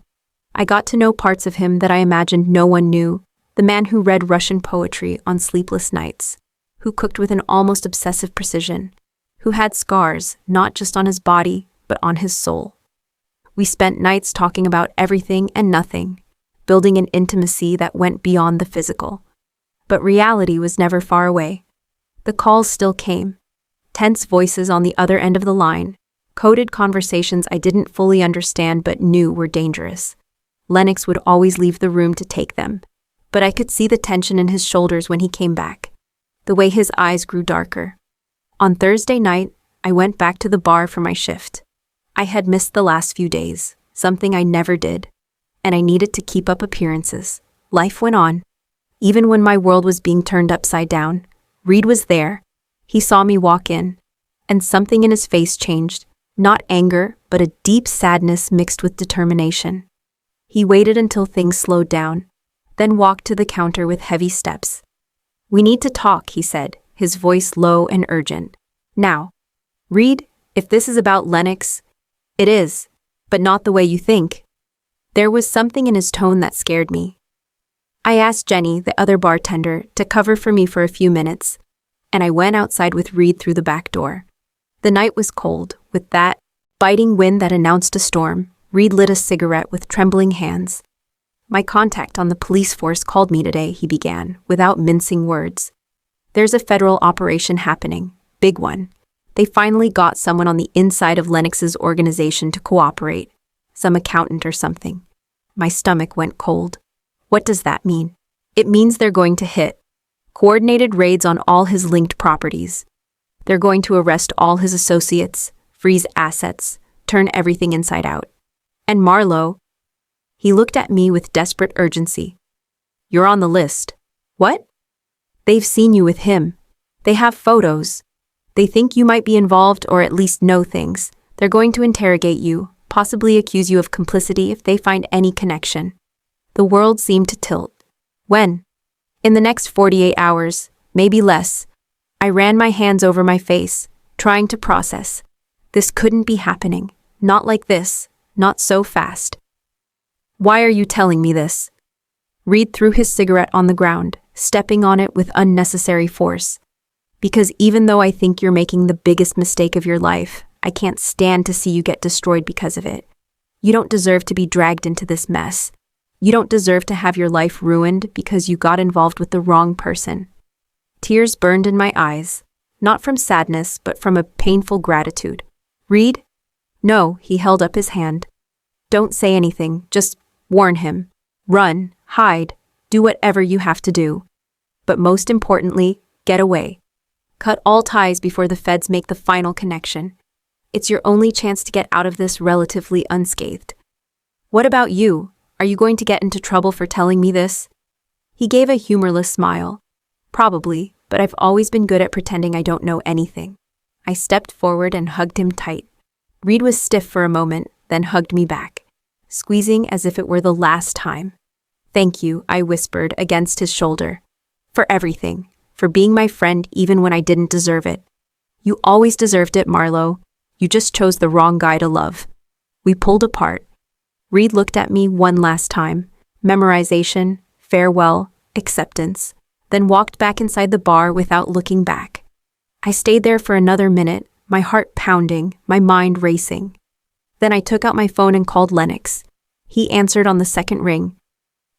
I got to know parts of him that I imagined no one knew. The man who read Russian poetry on sleepless nights, who cooked with an almost obsessive precision, who had scars not just on his body, but on his soul. We spent nights talking about everything and nothing, building an intimacy that went beyond the physical. But reality was never far away. The calls still came. Tense voices on the other end of the line, coded conversations I didn't fully understand but knew were dangerous. Lennox would always leave the room to take them, but I could see the tension in his shoulders when he came back, the way his eyes grew darker. On Thursday night, I went back to the bar for my shift. I had missed the last few days, something I never did, and I needed to keep up appearances. Life went on. Even when my world was being turned upside down, Reed was there. He saw me walk in, and something in his face changed. Not anger, but a deep sadness mixed with determination. He waited until things slowed down, then walked to the counter with heavy steps. We need to talk, he said, his voice low and urgent. Now. Reed, if this is about Lennox, it is, but not the way you think. There was something in his tone that scared me. I asked Jenny, the other bartender, to cover for me for a few minutes, and I went outside with Reed through the back door. The night was cold, with that biting wind that announced a storm. Reed lit a cigarette with trembling hands. My contact on the police force called me today, he began, without mincing words. There's a federal operation happening, big one. They finally got someone on the inside of Lennox's organization to cooperate, some accountant or something. My stomach went cold. What does that mean? It means they're going to hit coordinated raids on all his linked properties. They're going to arrest all his associates, freeze assets, turn everything inside out. And Marlo, he looked at me with desperate urgency. You're on the list. What? They've seen you with him. They have photos. They think you might be involved or at least know things. They're going to interrogate you, possibly accuse you of complicity if they find any connection. The world seemed to tilt. When? In the next 48 hours, maybe less. I ran my hands over my face, trying to process. This couldn't be happening. Not like this. Not so fast. Why are you telling me this? Reed threw his cigarette on the ground, stepping on it with unnecessary force. Because even though I think you're making the biggest mistake of your life, I can't stand to see you get destroyed because of it. You don't deserve to be dragged into this mess. You don't deserve to have your life ruined because you got involved with the wrong person. Tears burned in my eyes, not from sadness, but from a painful gratitude. Reed? No, he held up his hand. Don't say anything, just warn him. Run, hide, do whatever you have to do. But most importantly, Get away. Cut all ties before the feds make the final connection. It's your only chance to get out of this relatively unscathed. What about you? Are you going to get into trouble for telling me this? He gave a humorless smile. Probably, but I've always been good at pretending I don't know anything. I stepped forward and hugged him tight. Reed was stiff for a moment, then hugged me back, squeezing as if it were the last time. Thank you, I whispered against his shoulder. For everything. For being my friend even when I didn't deserve it. You always deserved it, Marlo. You just chose the wrong guy to love. We pulled apart. Reed looked at me one last time. Memorization, farewell, acceptance. Then walked back inside the bar without looking back. I stayed there for another minute, my heart pounding, my mind racing. Then I took out my phone and called Lennox. He answered on the second ring.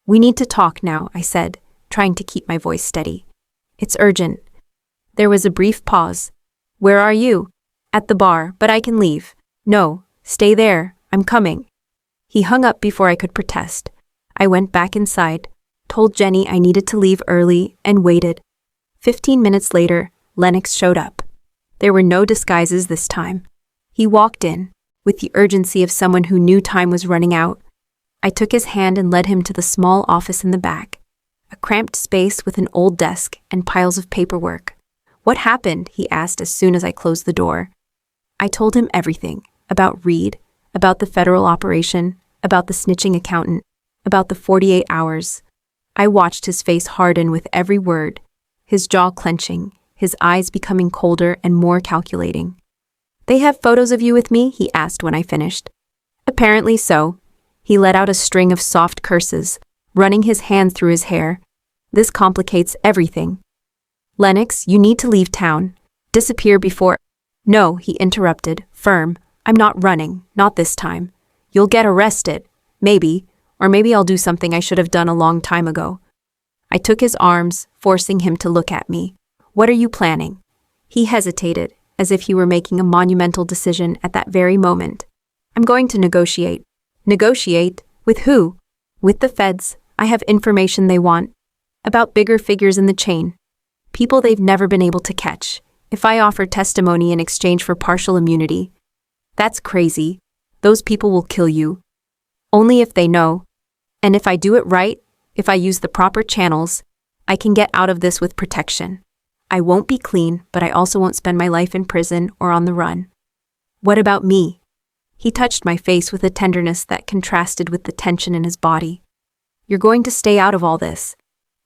We need to talk now, I said, trying to keep my voice steady. It's urgent. There was a brief pause. Where are you? At the bar, but I can leave. No, stay there, I'm coming. He hung up before I could protest. I went back inside, told Jenny I needed to leave early, and waited. 15 minutes later, Lennox showed up. There were no disguises this time. He walked in, with the urgency of someone who knew time was running out. I took his hand and led him to the small office in the back. A cramped space with an old desk and piles of paperwork. What happened? He asked as soon as I closed the door. I told him everything, about Reed, about the federal operation, about the snitching accountant, about the 48 hours. I watched his face harden with every word, his jaw clenching, his eyes becoming colder and more calculating. They have photos of you with me? He asked when I finished. Apparently so. He let out a string of soft curses, running his hand through his hair. This complicates everything. Lennox, you need to leave town. Disappear before— No, he interrupted, firm. I'm not running, not this time. You'll get arrested. Maybe. Or maybe I'll do something I should have done a long time ago. I took his arms, forcing him to look at me. What are you planning? He hesitated, as if he were making a monumental decision at that very moment. I'm going to negotiate. Negotiate? With who? With the feds. I have information they want. About bigger figures in the chain. People they've never been able to catch. If I offer testimony in exchange for partial immunity. That's crazy. Those people will kill you. Only if they know. And if I do it right, if I use the proper channels, I can get out of this with protection. I won't be clean, but I also won't spend my life in prison or on the run. What about me? He touched my face with a tenderness that contrasted with the tension in his body. You're going to stay out of all this.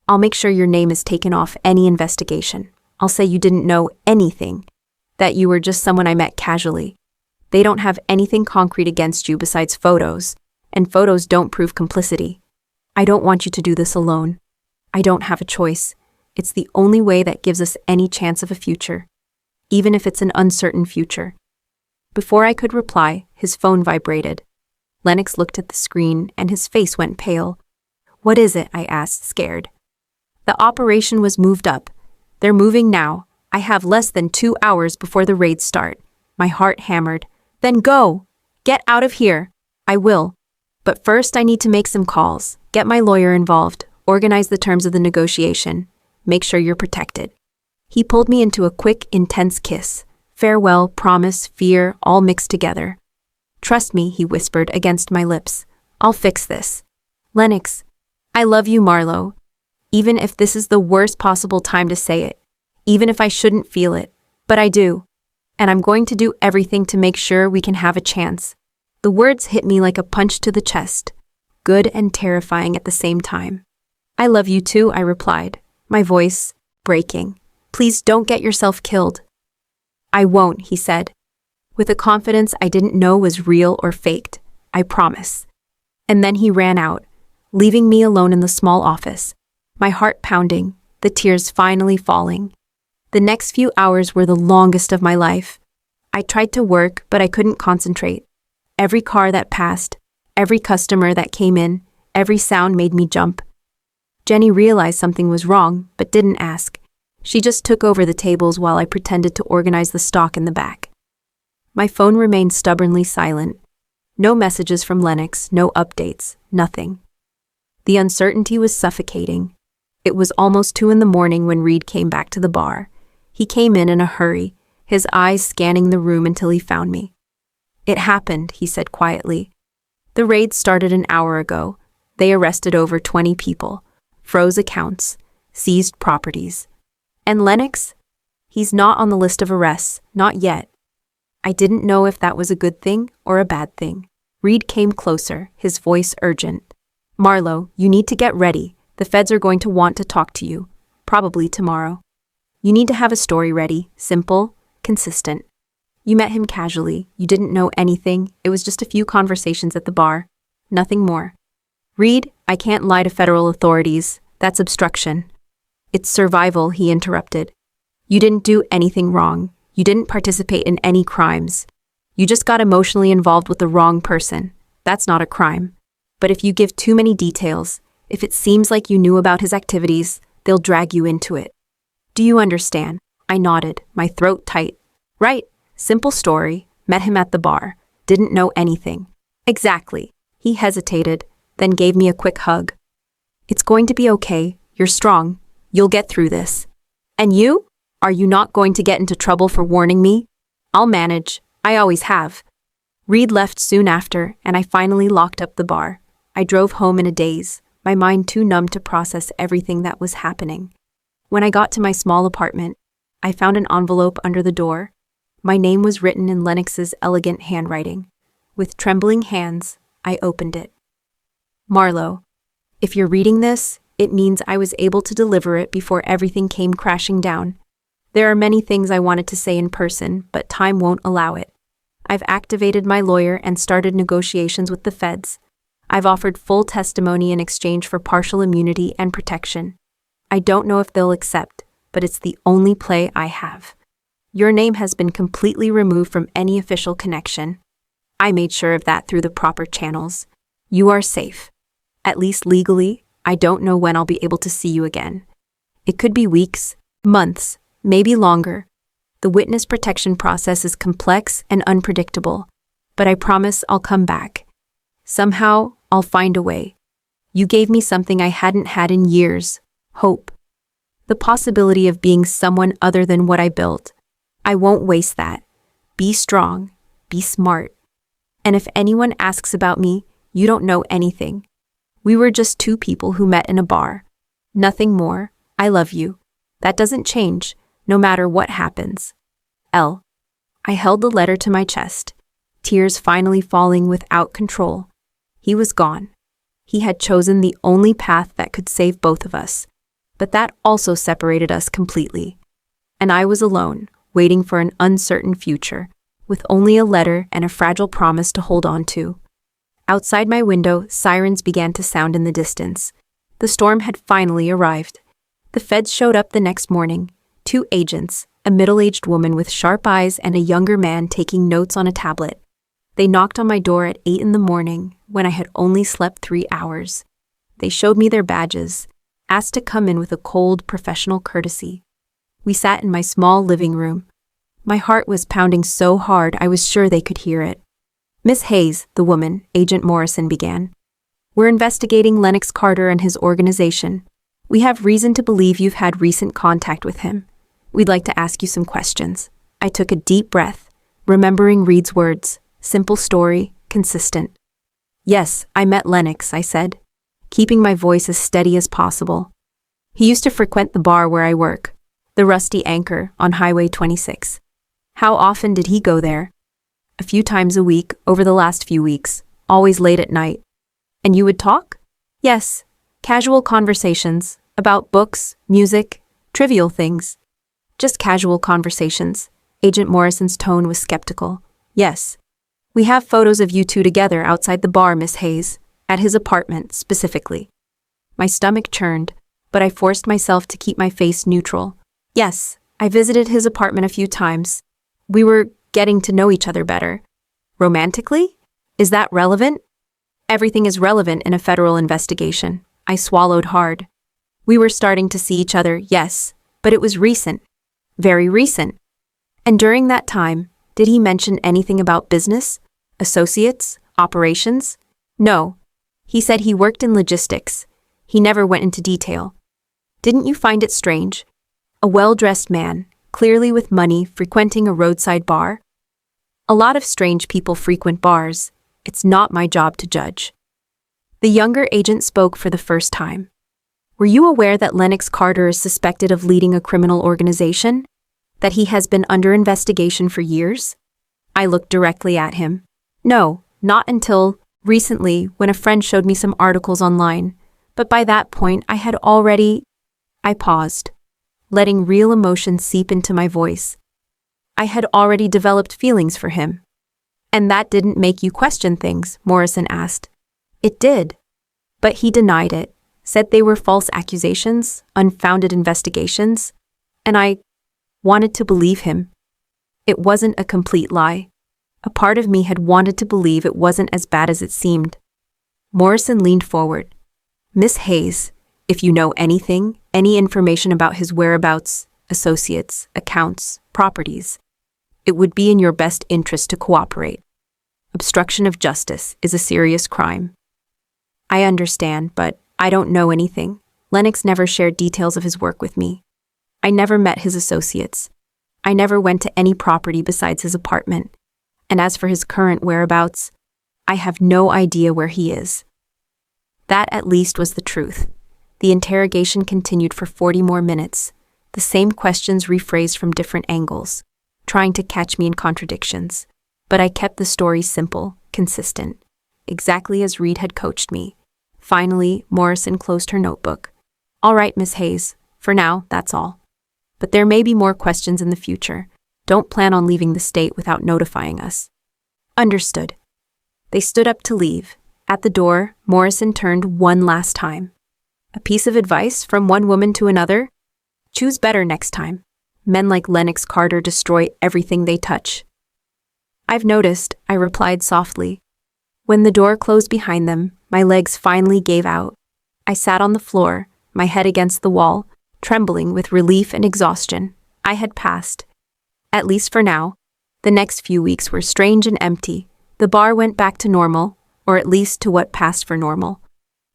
I'll make sure your name is taken off any investigation. I'll say you didn't know anything, that you were just someone I met casually. They don't have anything concrete against you besides photos, and photos don't prove complicity. I don't want you to do this alone. I don't have a choice. It's the only way that gives us any chance of a future, even if it's an uncertain future. Before I could reply, his phone vibrated. Lennox looked at the screen and his face went pale. What is it? I asked, scared. The operation was moved up. They're moving now. I have less than 2 hours before the raids start. My heart hammered. Then go! Get out of here! I will. But first I need to make some calls, get my lawyer involved, organize the terms of the negotiation, make sure you're protected. He pulled me into a quick, intense kiss. Farewell, promise, fear, all mixed together. Trust me, he whispered against my lips. I'll fix this. Lennox, I love you, Marlo. Even if this is the worst possible time to say it. Even if I shouldn't feel it. But I do. And I'm going to do everything to make sure we can have a chance. The words hit me like a punch to the chest. Good and terrifying at the same time. I love you too, I replied, my voice breaking. Please don't get yourself killed. I won't, he said, with a confidence I didn't know was real or faked. I promise. And then he ran out, leaving me alone in the small office, my heart pounding, the tears finally falling. The next few hours were the longest of my life. I tried to work, but I couldn't concentrate. Every car that passed, every customer that came in, every sound made me jump. Jenny realized something was wrong, but didn't ask. She just took over the tables while I pretended to organize the stock in the back. My phone remained stubbornly silent. No messages from Lennox, no updates, nothing. The uncertainty was suffocating. It was almost 2 a.m. when Reed came back to the bar. He came in a hurry, his eyes scanning the room until he found me. "It happened," he said quietly. "The raid started an hour ago. They arrested over 20 people, froze accounts, seized properties. And Lennox? He's not on the list of arrests, not yet." I didn't know if that was a good thing or a bad thing. Reed came closer, his voice urgent. "Marlo, you need to get ready. The feds are going to want to talk to you, probably tomorrow. You need to have a story ready, simple, consistent. You met him casually, you didn't know anything, it was just a few conversations at the bar, nothing more. Reed, I can't lie to federal authorities, that's obstruction." "It's survival," he interrupted. "You didn't do anything wrong. You didn't participate in any crimes. You just got emotionally involved with the wrong person. That's not a crime. But if you give too many details, if it seems like you knew about his activities, they'll drag you into it. Do you understand?" I nodded, my throat tight. "Right, simple story, met him at the bar, didn't know anything." "Exactly." He hesitated, then gave me a quick hug. "It's going to be okay, you're strong, you'll get through this. And you? Are you not going to get into trouble for warning me?" "I'll manage, I always have." Reed left soon after, and I finally locked up the bar. I drove home in a daze, my mind too numb to process everything that was happening. When I got to my small apartment, I found an envelope under the door. My name was written in Lennox's elegant handwriting. With trembling hands, I opened it. "Marlo, if you're reading this, it means I was able to deliver it before everything came crashing down. There are many things I wanted to say in person, but time won't allow it. I've activated my lawyer and started negotiations with the feds. I've offered full testimony in exchange for partial immunity and protection. I don't know if they'll accept, but it's the only play I have. Your name has been completely removed from any official connection. I made sure of that through the proper channels. You are safe. At least legally, I don't know when I'll be able to see you again. It could be weeks, months, maybe longer. The witness protection process is complex and unpredictable, but I promise I'll come back. Somehow, I'll find a way. You gave me something I hadn't had in years, hope. The possibility of being someone other than what I built. I won't waste that. Be strong, be smart. And if anyone asks about me, you don't know anything. We were just two people who met in a bar. Nothing more. I love you. That doesn't change, no matter what happens. L." I held the letter to my chest, tears finally falling without control. He was gone. He had chosen the only path that could save both of us, but that also separated us completely. And I was alone, waiting for an uncertain future, with only a letter and a fragile promise to hold on to. Outside my window, sirens began to sound in the distance. The storm had finally arrived. The feds showed up the next morning, 2 agents, a middle-aged woman with sharp eyes and a younger man taking notes on a tablet. They knocked on my door at 8 a.m. when I had only slept 3 hours. They showed me their badges, asked to come in with a cold, professional courtesy. We sat in my small living room. My heart was pounding so hard I was sure they could hear it. "Miss Hayes," the woman, Agent Morrison, began. "We're investigating Lennox Carter and his organization. We have reason to believe you've had recent contact with him. We'd like to ask you some questions." I took a deep breath, remembering Reed's words, simple story, consistent. "Yes, I met Lennox," I said, keeping my voice as steady as possible. "He used to frequent the bar where I work, the Rusty Anchor on Highway 26. How often did he go there?" "A few times a week over the last few weeks, always late at night." "And you would talk?" "Yes, casual conversations, about books, music, trivial things." "Just casual conversations." Agent Morrison's tone was skeptical. "Yes. We have photos of you two together outside the bar, Miss Hayes, at his apartment specifically." My stomach churned, but I forced myself to keep my face neutral. "Yes, I visited his apartment a few times. We were getting to know each other better." "Romantically? Is that relevant?" "Everything is relevant in a federal investigation." I swallowed hard. "We were starting to see each other, yes, but it was recent. Very recent." "And during that time, did he mention anything about business? Associates? Operations?" "No. He said he worked in logistics. He never went into detail." Didn't you find it strange? A well-dressed man, clearly with money, frequenting a roadside bar? A lot of strange people frequent bars. It's not my job to judge. The younger agent spoke for the first time. Were you aware that Lennox Carter is suspected of leading a criminal organization? That he has been under investigation for years? I looked directly at him. No, not until recently, when a friend showed me some articles online. But by that point, I paused, letting real emotion seep into my voice. I had already developed feelings for him. And that didn't make you question things, Morrison asked. It did. But he denied it, said they were false accusations, unfounded investigations, and I wanted to believe him. It wasn't a complete lie. A part of me had wanted to believe it wasn't as bad as it seemed. Morrison leaned forward. Miss Hayes, if you know anything, any information about his whereabouts, associates, accounts, properties, it would be in your best interest to cooperate. Obstruction of justice is a serious crime. I understand, but I don't know anything. Lennox never shared details of his work with me. I never met his associates. I never went to any property besides his apartment. And as for his current whereabouts, I have no idea where he is. That at least was the truth. The interrogation continued for 40 more minutes, the same questions rephrased from different angles, trying to catch me in contradictions. But I kept the story simple, consistent, exactly as Reed had coached me. Finally, Morrison closed her notebook. All right, Miss Hayes, for now, that's all. But there may be more questions in the future. Don't plan on leaving the state without notifying us. Understood. They stood up to leave. At the door, Morrison turned one last time. A piece of advice from one woman to another? Choose better next time. Men like Lennox Carter destroy everything they touch. I've noticed, I replied softly. When the door closed behind them, my legs finally gave out. I sat on the floor, my head against the wall, trembling with relief and exhaustion. I had passed. At least for now. The next few weeks were strange and empty. The bar went back to normal, or at least to what passed for normal.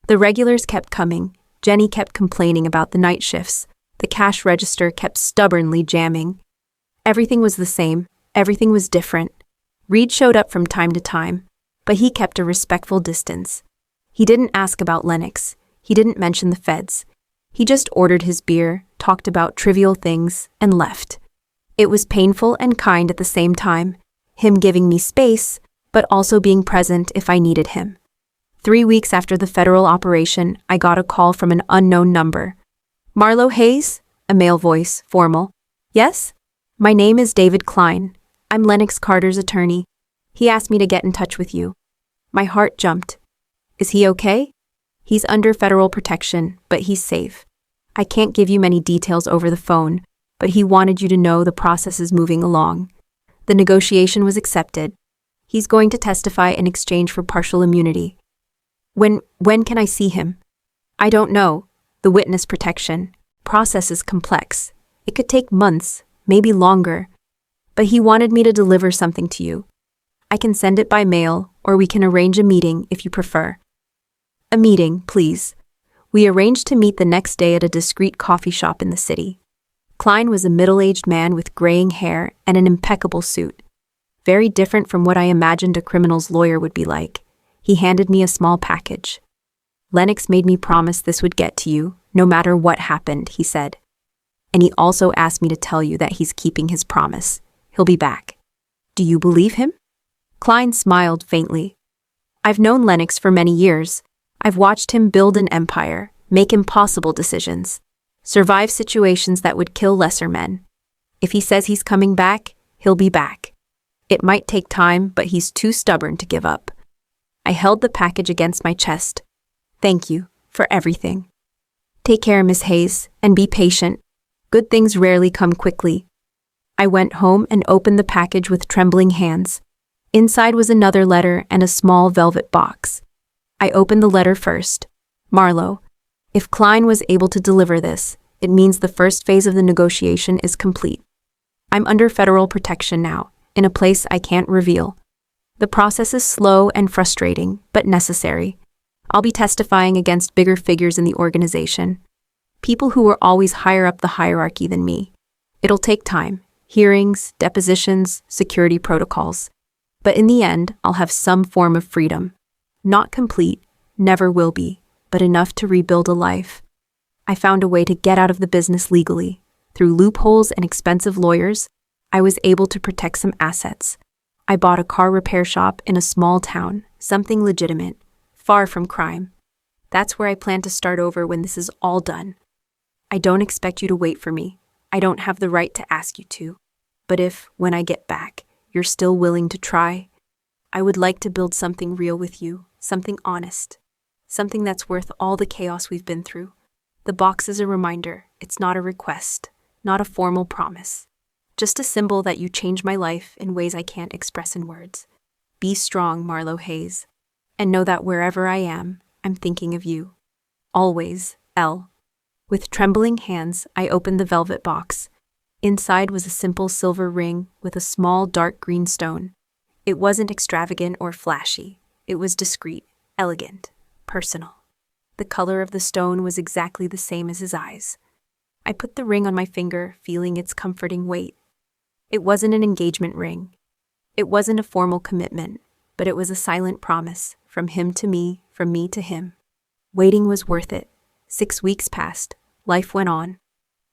The regulars kept coming. Jenny kept complaining about the night shifts. The cash register kept stubbornly jamming. Everything was the same. Everything was different. Reed showed up from time to time, but he kept a respectful distance. He didn't ask about Lennox. He didn't mention the feds. He just ordered his beer, talked about trivial things, and left. It was painful and kind at the same time, him giving me space, but also being present if I needed him. 3 weeks after the federal operation, I got a call from an unknown number. Marlo Hayes? A male voice, formal. Yes? My name is David Klein. I'm Lennox Carter's attorney. He asked me to get in touch with you. My heart jumped. Is he okay? He's under federal protection, but he's safe. I can't give you many details over the phone, but he wanted you to know the process is moving along. The negotiation was accepted. He's going to testify in exchange for partial immunity. When can I see him? I don't know. The witness protection process is complex. It could take months, maybe longer. But he wanted me to deliver something to you. I can send it by mail, or we can arrange a meeting if you prefer. A meeting, please. We arranged to meet the next day at a discreet coffee shop in the city. Klein was a middle-aged man with graying hair and an impeccable suit. Very different from what I imagined a criminal's lawyer would be like. He handed me a small package. Lennox made me promise this would get to you, no matter what happened, he said. And he also asked me to tell you that he's keeping his promise. He'll be back. Do you believe him? Klein smiled faintly. I've known Lennox for many years. I've watched him build an empire, make impossible decisions, survive situations that would kill lesser men. If he says he's coming back, he'll be back. It might take time, but he's too stubborn to give up. I held the package against my chest. Thank you for everything. Take care, Miss Hayes, and be patient. Good things rarely come quickly. I went home and opened the package with trembling hands. Inside was another letter and a small velvet box. I opened the letter first. Marlo, if Klein was able to deliver this, it means the first phase of the negotiation is complete. I'm under federal protection now, in a place I can't reveal. The process is slow and frustrating, but necessary. I'll be testifying against bigger figures in the organization. People who were always higher up the hierarchy than me. It'll take time. Hearings, depositions, security protocols. But in the end, I'll have some form of freedom. Not complete, never will be, but enough to rebuild a life. I found a way to get out of the business legally. Through loopholes and expensive lawyers, I was able to protect some assets. I bought a car repair shop in a small town, something legitimate, far from crime. That's where I plan to start over when this is all done. I don't expect you to wait for me. I don't have the right to ask you to. But if, when I get back, you're still willing to try, I would like to build something real with you, something honest, something that's worth all the chaos we've been through. The box is a reminder. It's not a request, not a formal promise. Just a symbol that you change my life in ways I can't express in words. Be strong, Marlo Hayes. And know that wherever I am, I'm thinking of you. Always, L. With trembling hands, I opened the velvet box. Inside was a simple silver ring with a small dark green stone. It wasn't extravagant or flashy. It was discreet, elegant, personal. The color of the stone was exactly the same as his eyes. I put the ring on my finger, feeling its comforting weight. It wasn't an engagement ring. It wasn't a formal commitment, but it was a silent promise, from him to me, from me to him. Waiting was worth it. 6 weeks passed. Life went on.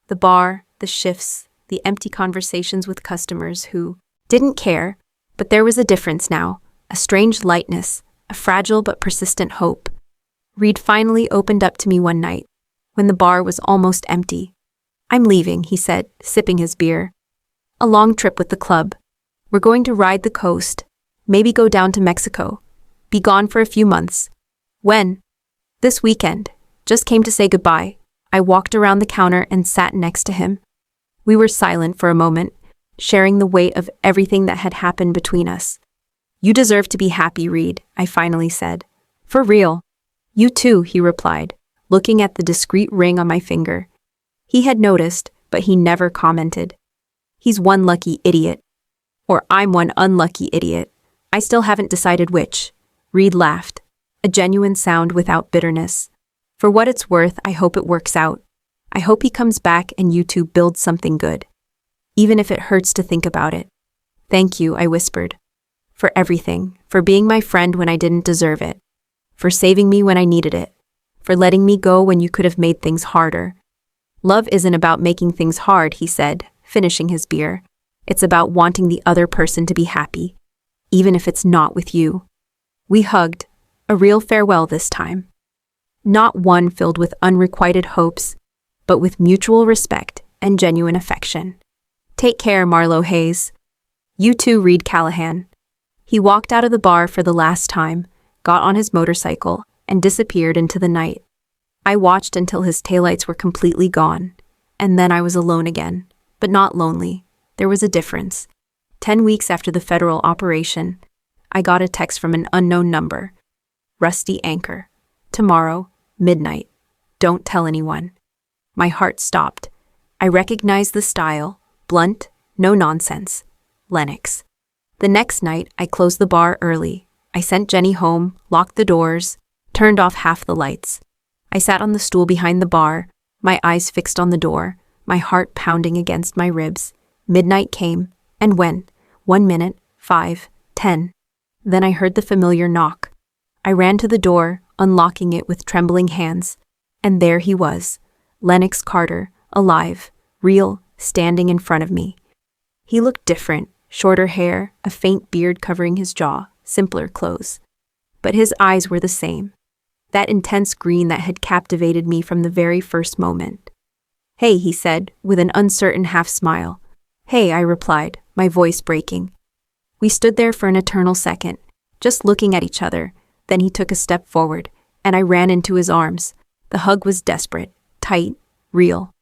The bar, the shifts, the empty conversations with customers who didn't care, but there was a difference now, a strange lightness, a fragile but persistent hope. Reed finally opened up to me one night, when the bar was almost empty. "I'm leaving," he said, sipping his beer. "A long trip with the club. We're going to ride the coast, maybe go down to Mexico, be gone for a few months." "When?" "This weekend. Just came to say goodbye." I walked around the counter and sat next to him. We were silent for a moment, sharing the weight of everything that had happened between us. "You deserve to be happy, Reed," I finally said. "For real." "You too," he replied, looking at the discreet ring on my finger. He had noticed, but he never commented. He's one lucky idiot. Or I'm one unlucky idiot. I still haven't decided which. Reed laughed, a genuine sound without bitterness. "For what it's worth, I hope it works out. I hope he comes back and you two build something good. Even if it hurts to think about it." "Thank you," I whispered. "For everything, for being my friend when I didn't deserve it. For saving me when I needed it. For letting me go when you could have made things harder." "Love isn't about making things hard," he said, finishing his beer. "It's about wanting the other person to be happy, even if it's not with you." We hugged, a real farewell this time. Not one filled with unrequited hopes, but with mutual respect and genuine affection. "Take care, Marlo Hayes." "You too, Reed Callahan." He walked out of the bar for the last time, got on his motorcycle, and disappeared into the night. I watched until his taillights were completely gone, and then I was alone again, but not lonely. There was a difference. 10 weeks after the federal operation, I got a text from an unknown number. "Rusty Anchor. Tomorrow, midnight. Don't tell anyone." My heart stopped. I recognized the style, blunt, no nonsense. Lennox. The next night, I closed the bar early. I sent Jenny home, locked the doors, turned off half the lights. I sat on the stool behind the bar, my eyes fixed on the door, my heart pounding against my ribs. Midnight came and went. 1 minute, 5, 10. Then I heard the familiar knock. I ran to the door, unlocking it with trembling hands. And there he was, Lennox Carter, alive, real, standing in front of me. He looked different, shorter hair, a faint beard covering his jaw, simpler clothes. But his eyes were the same. That intense green that had captivated me from the very first moment. "Hey," he said, with an uncertain half-smile. "Hey," I replied, my voice breaking. We stood there for an eternal second, just looking at each other. Then he took a step forward, and I ran into his arms. The hug was desperate, tight, real.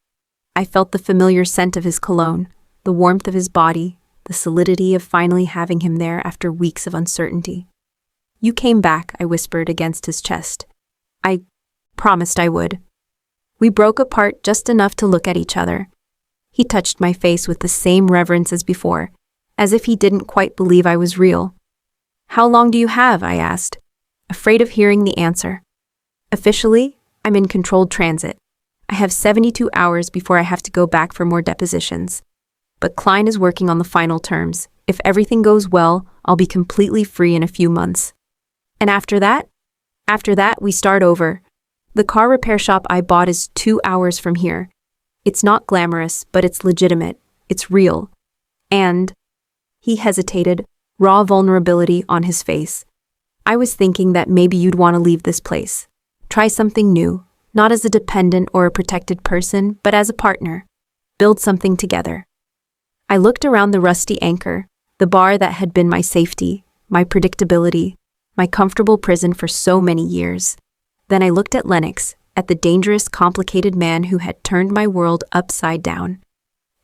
I felt the familiar scent of his cologne, the warmth of his body, the solidity of finally having him there after weeks of uncertainty. "You came back," I whispered against his chest. "I promised I would." We broke apart just enough to look at each other. He touched my face with the same reverence as before, as if he didn't quite believe I was real. "How long do you have?" I asked, afraid of hearing the answer. "Officially, I'm in controlled transit. I have 72 hours before I have to go back for more depositions. But Klein is working on the final terms. If everything goes well, I'll be completely free in a few months. And after that? After that, we start over. The car repair shop I bought is 2 hours from here. It's not glamorous, but it's legitimate. It's real. And he hesitated, raw vulnerability on his face. I was thinking that maybe you'd want to leave this place. Try something new, not as a dependent or a protected person, but as a partner. Build something together. I looked around the rusty Anchor, the bar that had been my safety, my predictability, my comfortable prison for so many years. Then I looked at Lennox, at the dangerous, complicated man who had turned my world upside down.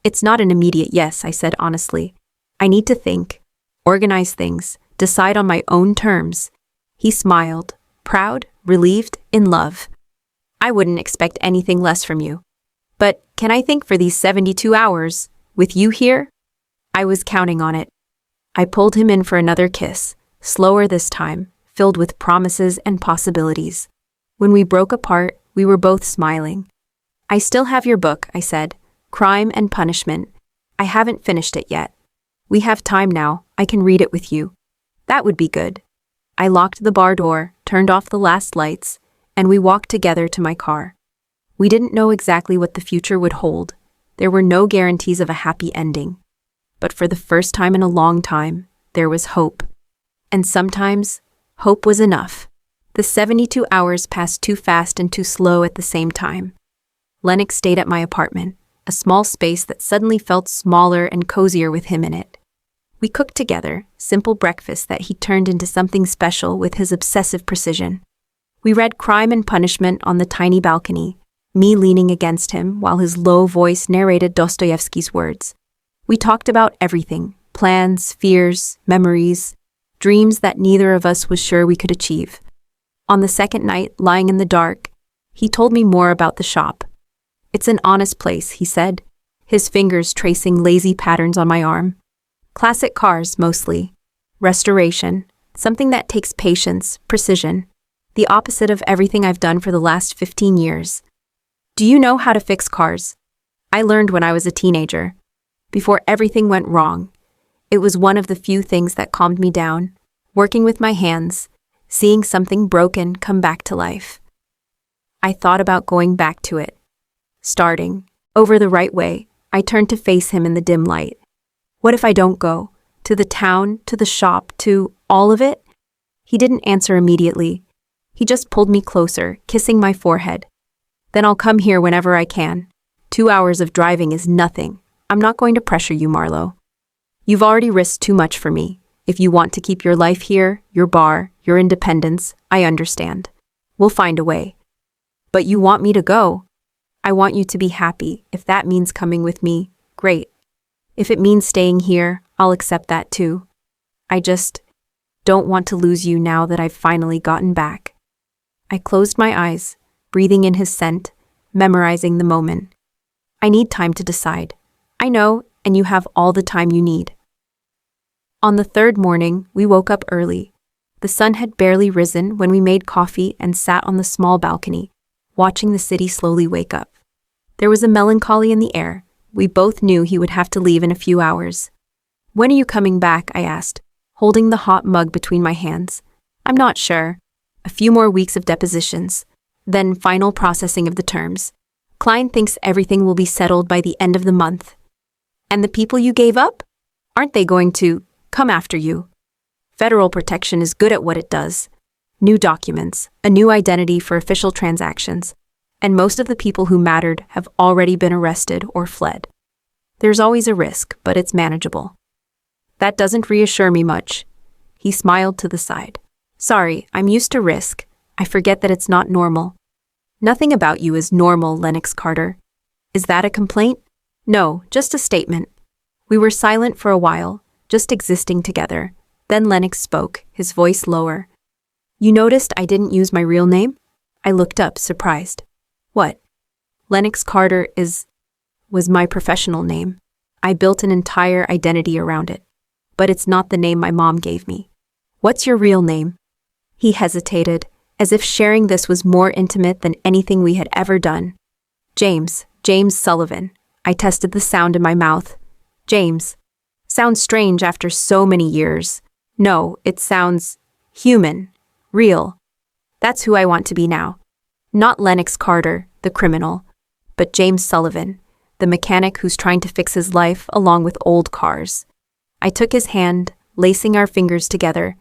It's not an immediate yes, I said honestly. I need to think, organize things, decide on my own terms. He smiled, proud, relieved, in love. I wouldn't expect anything less from you. But can I think for these 72 hours, with you here? I was counting on it. I pulled him in for another kiss, slower this time, filled with promises and possibilities. When we broke apart, we were both smiling. I still have your book, I said. Crime and Punishment. I haven't finished it yet. We have time now. I can read it with you. That would be good. I locked the bar door, turned off the last lights, and we walked together to my car. We didn't know exactly what the future would hold. There were no guarantees of a happy ending. But for the first time in a long time, there was hope. And sometimes, hope was enough. The 72 hours passed too fast and too slow at the same time. Lennox stayed at my apartment, a small space that suddenly felt smaller and cozier with him in it. We cooked together, simple breakfasts that he turned into something special with his obsessive precision. We read Crime and Punishment on the tiny balcony, me leaning against him while his low voice narrated Dostoevsky's words. We talked about everything, plans, fears, memories, dreams that neither of us was sure we could achieve. On the second night, lying in the dark, he told me more about the shop. It's an honest place, he said, his fingers tracing lazy patterns on my arm. Classic cars, mostly. Restoration, something that takes patience, precision, the opposite of everything I've done for the last 15 years. Do you know how to fix cars? I learned when I was a teenager. Before everything went wrong. It was one of the few things that calmed me down, working with my hands, seeing something broken come back to life. I thought about going back to it. Starting, over the right way, I turned to face him in the dim light. What if I don't go? To the town, to the shop, to all of it? He didn't answer immediately. He just pulled me closer, kissing my forehead. Then I'll come here whenever I can. 2 hours of driving is nothing. I'm not going to pressure you, Marlo. You've already risked too much for me. If you want to keep your life here, your bar, your independence, I understand. We'll find a way. But you want me to go. I want you to be happy. If that means coming with me, great. If it means staying here, I'll accept that too. I just don't want to lose you now that I've finally gotten back. I closed my eyes, breathing in his scent, memorizing the moment. I need time to decide. I know, and you have all the time you need. On the third morning, we woke up early. The sun had barely risen when we made coffee and sat on the small balcony, watching the city slowly wake up. There was a melancholy in the air. We both knew he would have to leave in a few hours. When are you coming back? I asked, holding the hot mug between my hands. I'm not sure. A few more weeks of depositions, then final processing of the terms. Klein thinks everything will be settled by the end of the month. And the people you gave up? Aren't they going to come after you? Federal protection is good at what it does. New documents, a new identity for official transactions, and most of the people who mattered have already been arrested or fled. There's always a risk, but it's manageable. That doesn't reassure me much. He smiled to the side. Sorry, I'm used to risk. I forget that it's not normal. Nothing about you is normal, Lennox Carter. Is that a complaint? No, just a statement. We were silent for a while, just existing together. Then Lennox spoke, his voice lower. You noticed I didn't use my real name? I looked up, surprised. What? Lennox Carter was my professional name. I built an entire identity around it. But it's not the name my mom gave me. What's your real name? He hesitated, as if sharing this was more intimate than anything we had ever done. James Sullivan. I tested the sound in my mouth. James. Sounds strange after so many years. No, it sounds human, real. That's who I want to be now. Not Lennox Carter, the criminal, but James Sullivan, the mechanic who's trying to fix his life along with old cars. I took his hand, lacing our fingers together.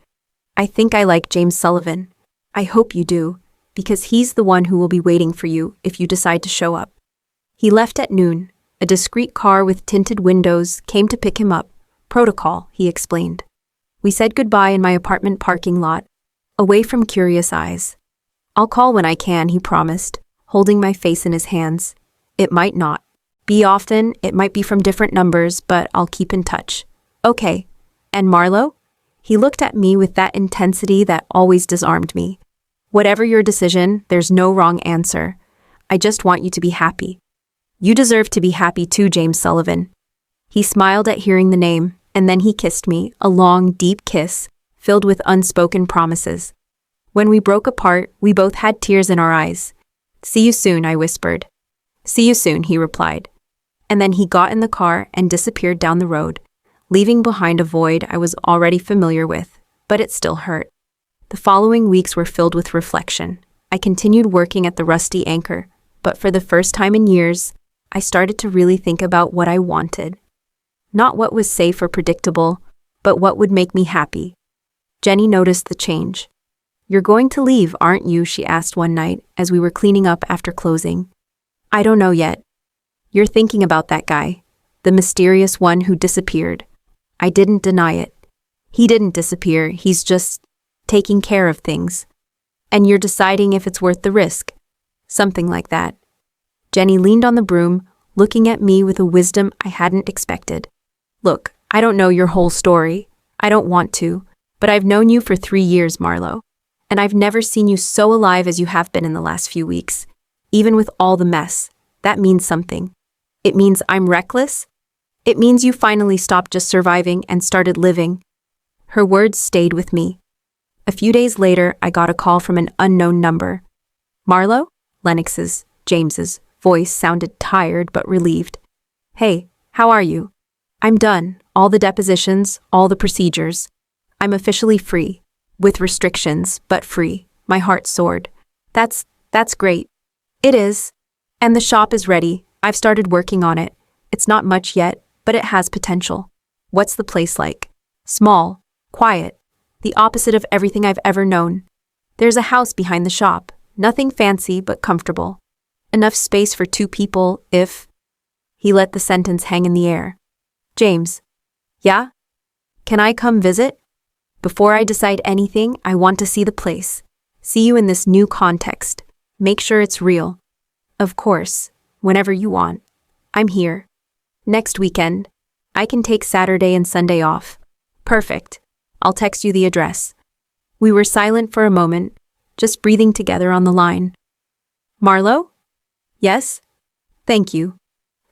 I think I like James Sullivan. I hope you do, because he's the one who will be waiting for you if you decide to show up. He left at noon. A discreet car with tinted windows came to pick him up. Protocol, he explained. We said goodbye in my apartment parking lot, away from curious eyes. I'll call when I can, he promised, holding my face in his hands. It might not be often, it might be from different numbers, but I'll keep in touch. Okay. And Marlo? He looked at me with that intensity that always disarmed me. Whatever your decision, there's no wrong answer. I just want you to be happy. You deserve to be happy too, James Sullivan. He smiled at hearing the name, and then he kissed me, a long, deep kiss, filled with unspoken promises. When we broke apart, we both had tears in our eyes. See you soon, I whispered. See you soon, he replied. And then he got in the car and disappeared down the road, leaving behind a void I was already familiar with, but it still hurt. The following weeks were filled with reflection. I continued working at the Rusty Anchor, but for the first time in years, I started to really think about what I wanted. Not what was safe or predictable, but what would make me happy. Jenny noticed the change. You're going to leave, aren't you? She asked one night as we were cleaning up after closing. I don't know yet. You're thinking about that guy, the mysterious one who disappeared. I didn't deny it. He didn't disappear, he's just taking care of things. And you're deciding if it's worth the risk. Something like that. Jenny leaned on the broom, looking at me with a wisdom I hadn't expected. Look, I don't know your whole story. I don't want to, but I've known you for 3 years, Marlo. And I've never seen you so alive as you have been in the last few weeks. Even with all the mess, that means something. It means I'm reckless. It means you finally stopped just surviving and started living. Her words stayed with me. A few days later, I got a call from an unknown number. Marlo? James's voice sounded tired but relieved. Hey, how are you? I'm done. All the depositions, all the procedures. I'm officially free. With restrictions, but free. My heart soared. That's great. It is. And the shop is ready. I've started working on it. It's not much yet, but it has potential. What's the place like? Small, quiet, the opposite of everything I've ever known. There's a house behind the shop, nothing fancy but comfortable. Enough space for 2 people if... He let the sentence hang in the air. James. Yeah? Can I come visit? Before I decide anything, I want to see the place. See you in this new context. Make sure it's real. Of course, whenever you want. I'm here. Next weekend. I can take Saturday and Sunday off. Perfect. I'll text you the address. We were silent for a moment, just breathing together on the line. Marlo? Yes? Thank you.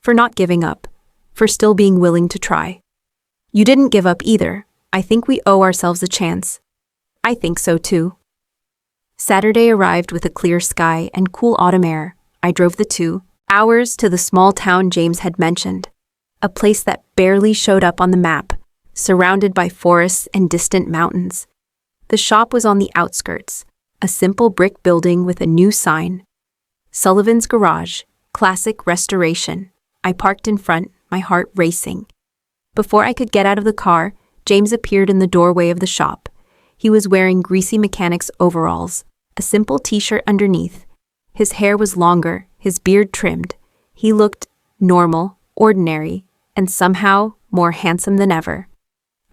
For not giving up. For still being willing to try. You didn't give up either. I think we owe ourselves a chance. I think so too. Saturday arrived with a clear sky and cool autumn air. I drove the 2 hours to the small town James had mentioned. A place that barely showed up on the map, surrounded by forests and distant mountains. The shop was on the outskirts, a simple brick building with a new sign. Sullivan's Garage, classic restoration. I parked in front, my heart racing. Before I could get out of the car, James appeared in the doorway of the shop. He was wearing greasy mechanic's overalls, a simple t-shirt underneath. His hair was longer, his beard trimmed. He looked normal, ordinary, and somehow more handsome than ever.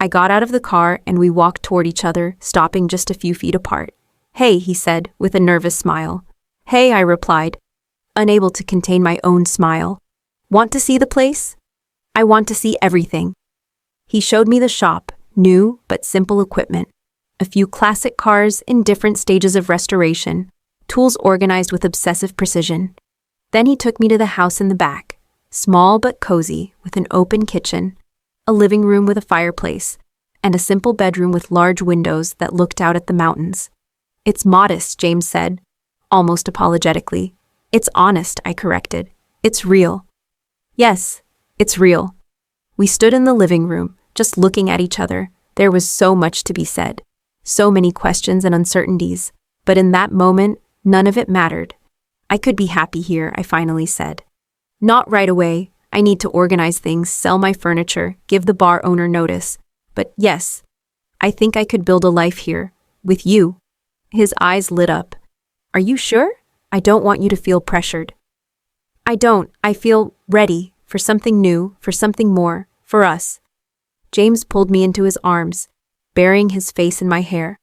I got out of the car and we walked toward each other, stopping just a few feet apart. Hey, he said, with a nervous smile. Hey, I replied, unable to contain my own smile. Want to see the place? I want to see everything. He showed me the shop, new but simple equipment. A few classic cars in different stages of restoration, tools organized with obsessive precision. Then he took me to the house in the back, small but cozy, with an open kitchen, a living room with a fireplace, and a simple bedroom with large windows that looked out at the mountains. It's modest, James said, almost apologetically. It's honest, I corrected. It's real. Yes, it's real. We stood in the living room, just looking at each other. There was so much to be said, so many questions and uncertainties, but in that moment, none of it mattered. I could be happy here, I finally said. Not right away. I need to organize things, sell my furniture, give the bar owner notice. But yes, I think I could build a life here, with you. His eyes lit up. Are you sure? I don't want you to feel pressured. I don't. I feel ready for something new, for something more, for us. James pulled me into his arms, burying his face in my hair.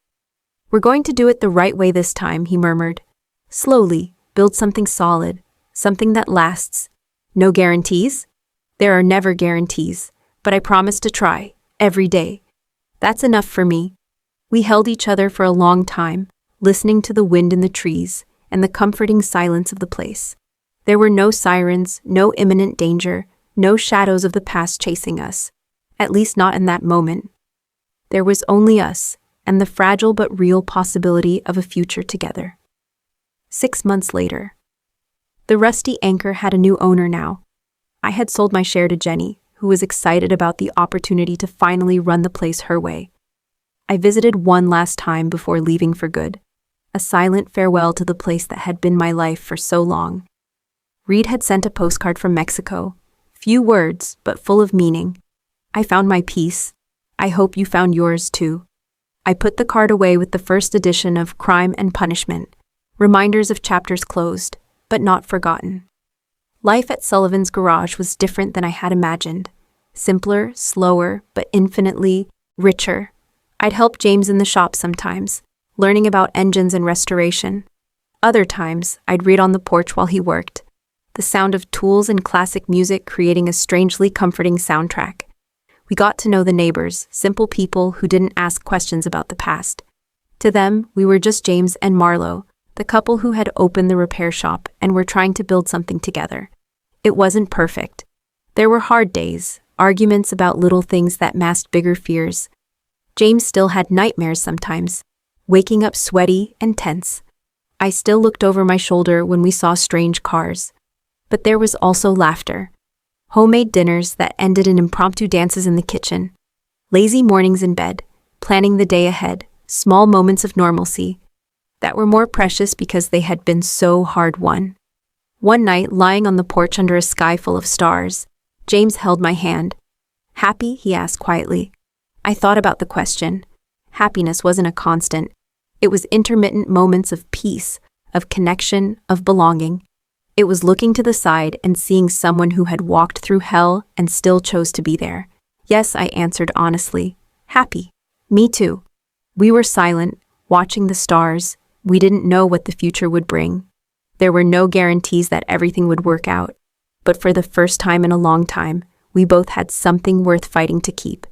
We're going to do it the right way this time, he murmured. Slowly, build something solid, something that lasts. No guarantees? There are never guarantees, but I promise to try, every day. That's enough for me. We held each other for a long time, listening to the wind in the trees and the comforting silence of the place. There were no sirens, no imminent danger, no shadows of the past chasing us, at least not in that moment. There was only us and the fragile but real possibility of a future together. 6 months later. The rusty anchor had a new owner now. I had sold my share to Jenny, who was excited about the opportunity to finally run the place her way. I visited one last time before leaving for good, a silent farewell to the place that had been my life for so long. Reed had sent a postcard from Mexico, few words, but full of meaning. I found my peace. I hope you found yours too. I put the card away with the first edition of Crime and Punishment, reminders of chapters closed, but not forgotten. Life at Sullivan's garage was different than I had imagined. Simpler, slower, but infinitely richer. I'd help James in the shop sometimes, learning about engines and restoration. Other times, I'd read on the porch while he worked, the sound of tools and classic music creating a strangely comforting soundtrack. We got to know the neighbors, simple people who didn't ask questions about the past. To them, we were just James and Marlo, the couple who had opened the repair shop and were trying to build something together. It wasn't perfect. There were hard days, arguments about little things that masked bigger fears. James still had nightmares sometimes, waking up sweaty and tense. I still looked over my shoulder when we saw strange cars. But there was also laughter. Homemade dinners that ended in impromptu dances in the kitchen. Lazy mornings in bed, planning the day ahead, small moments of normalcy that were more precious because they had been so hard-won. One night, lying on the porch under a sky full of stars, James held my hand. Happy? He asked quietly. I thought about the question. Happiness wasn't a constant. It was intermittent moments of peace, of connection, of belonging. It was looking to the side and seeing someone who had walked through hell and still chose to be there. Yes, I answered honestly. Happy. Me too. We were silent, watching the stars. We didn't know what the future would bring. There were no guarantees that everything would work out. But for the first time in a long time, we both had something worth fighting to keep.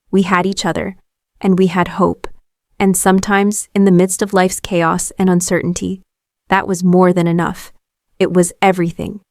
We had each other, and we had hope. And sometimes, in the midst of life's chaos and uncertainty, that was more than enough. It was everything.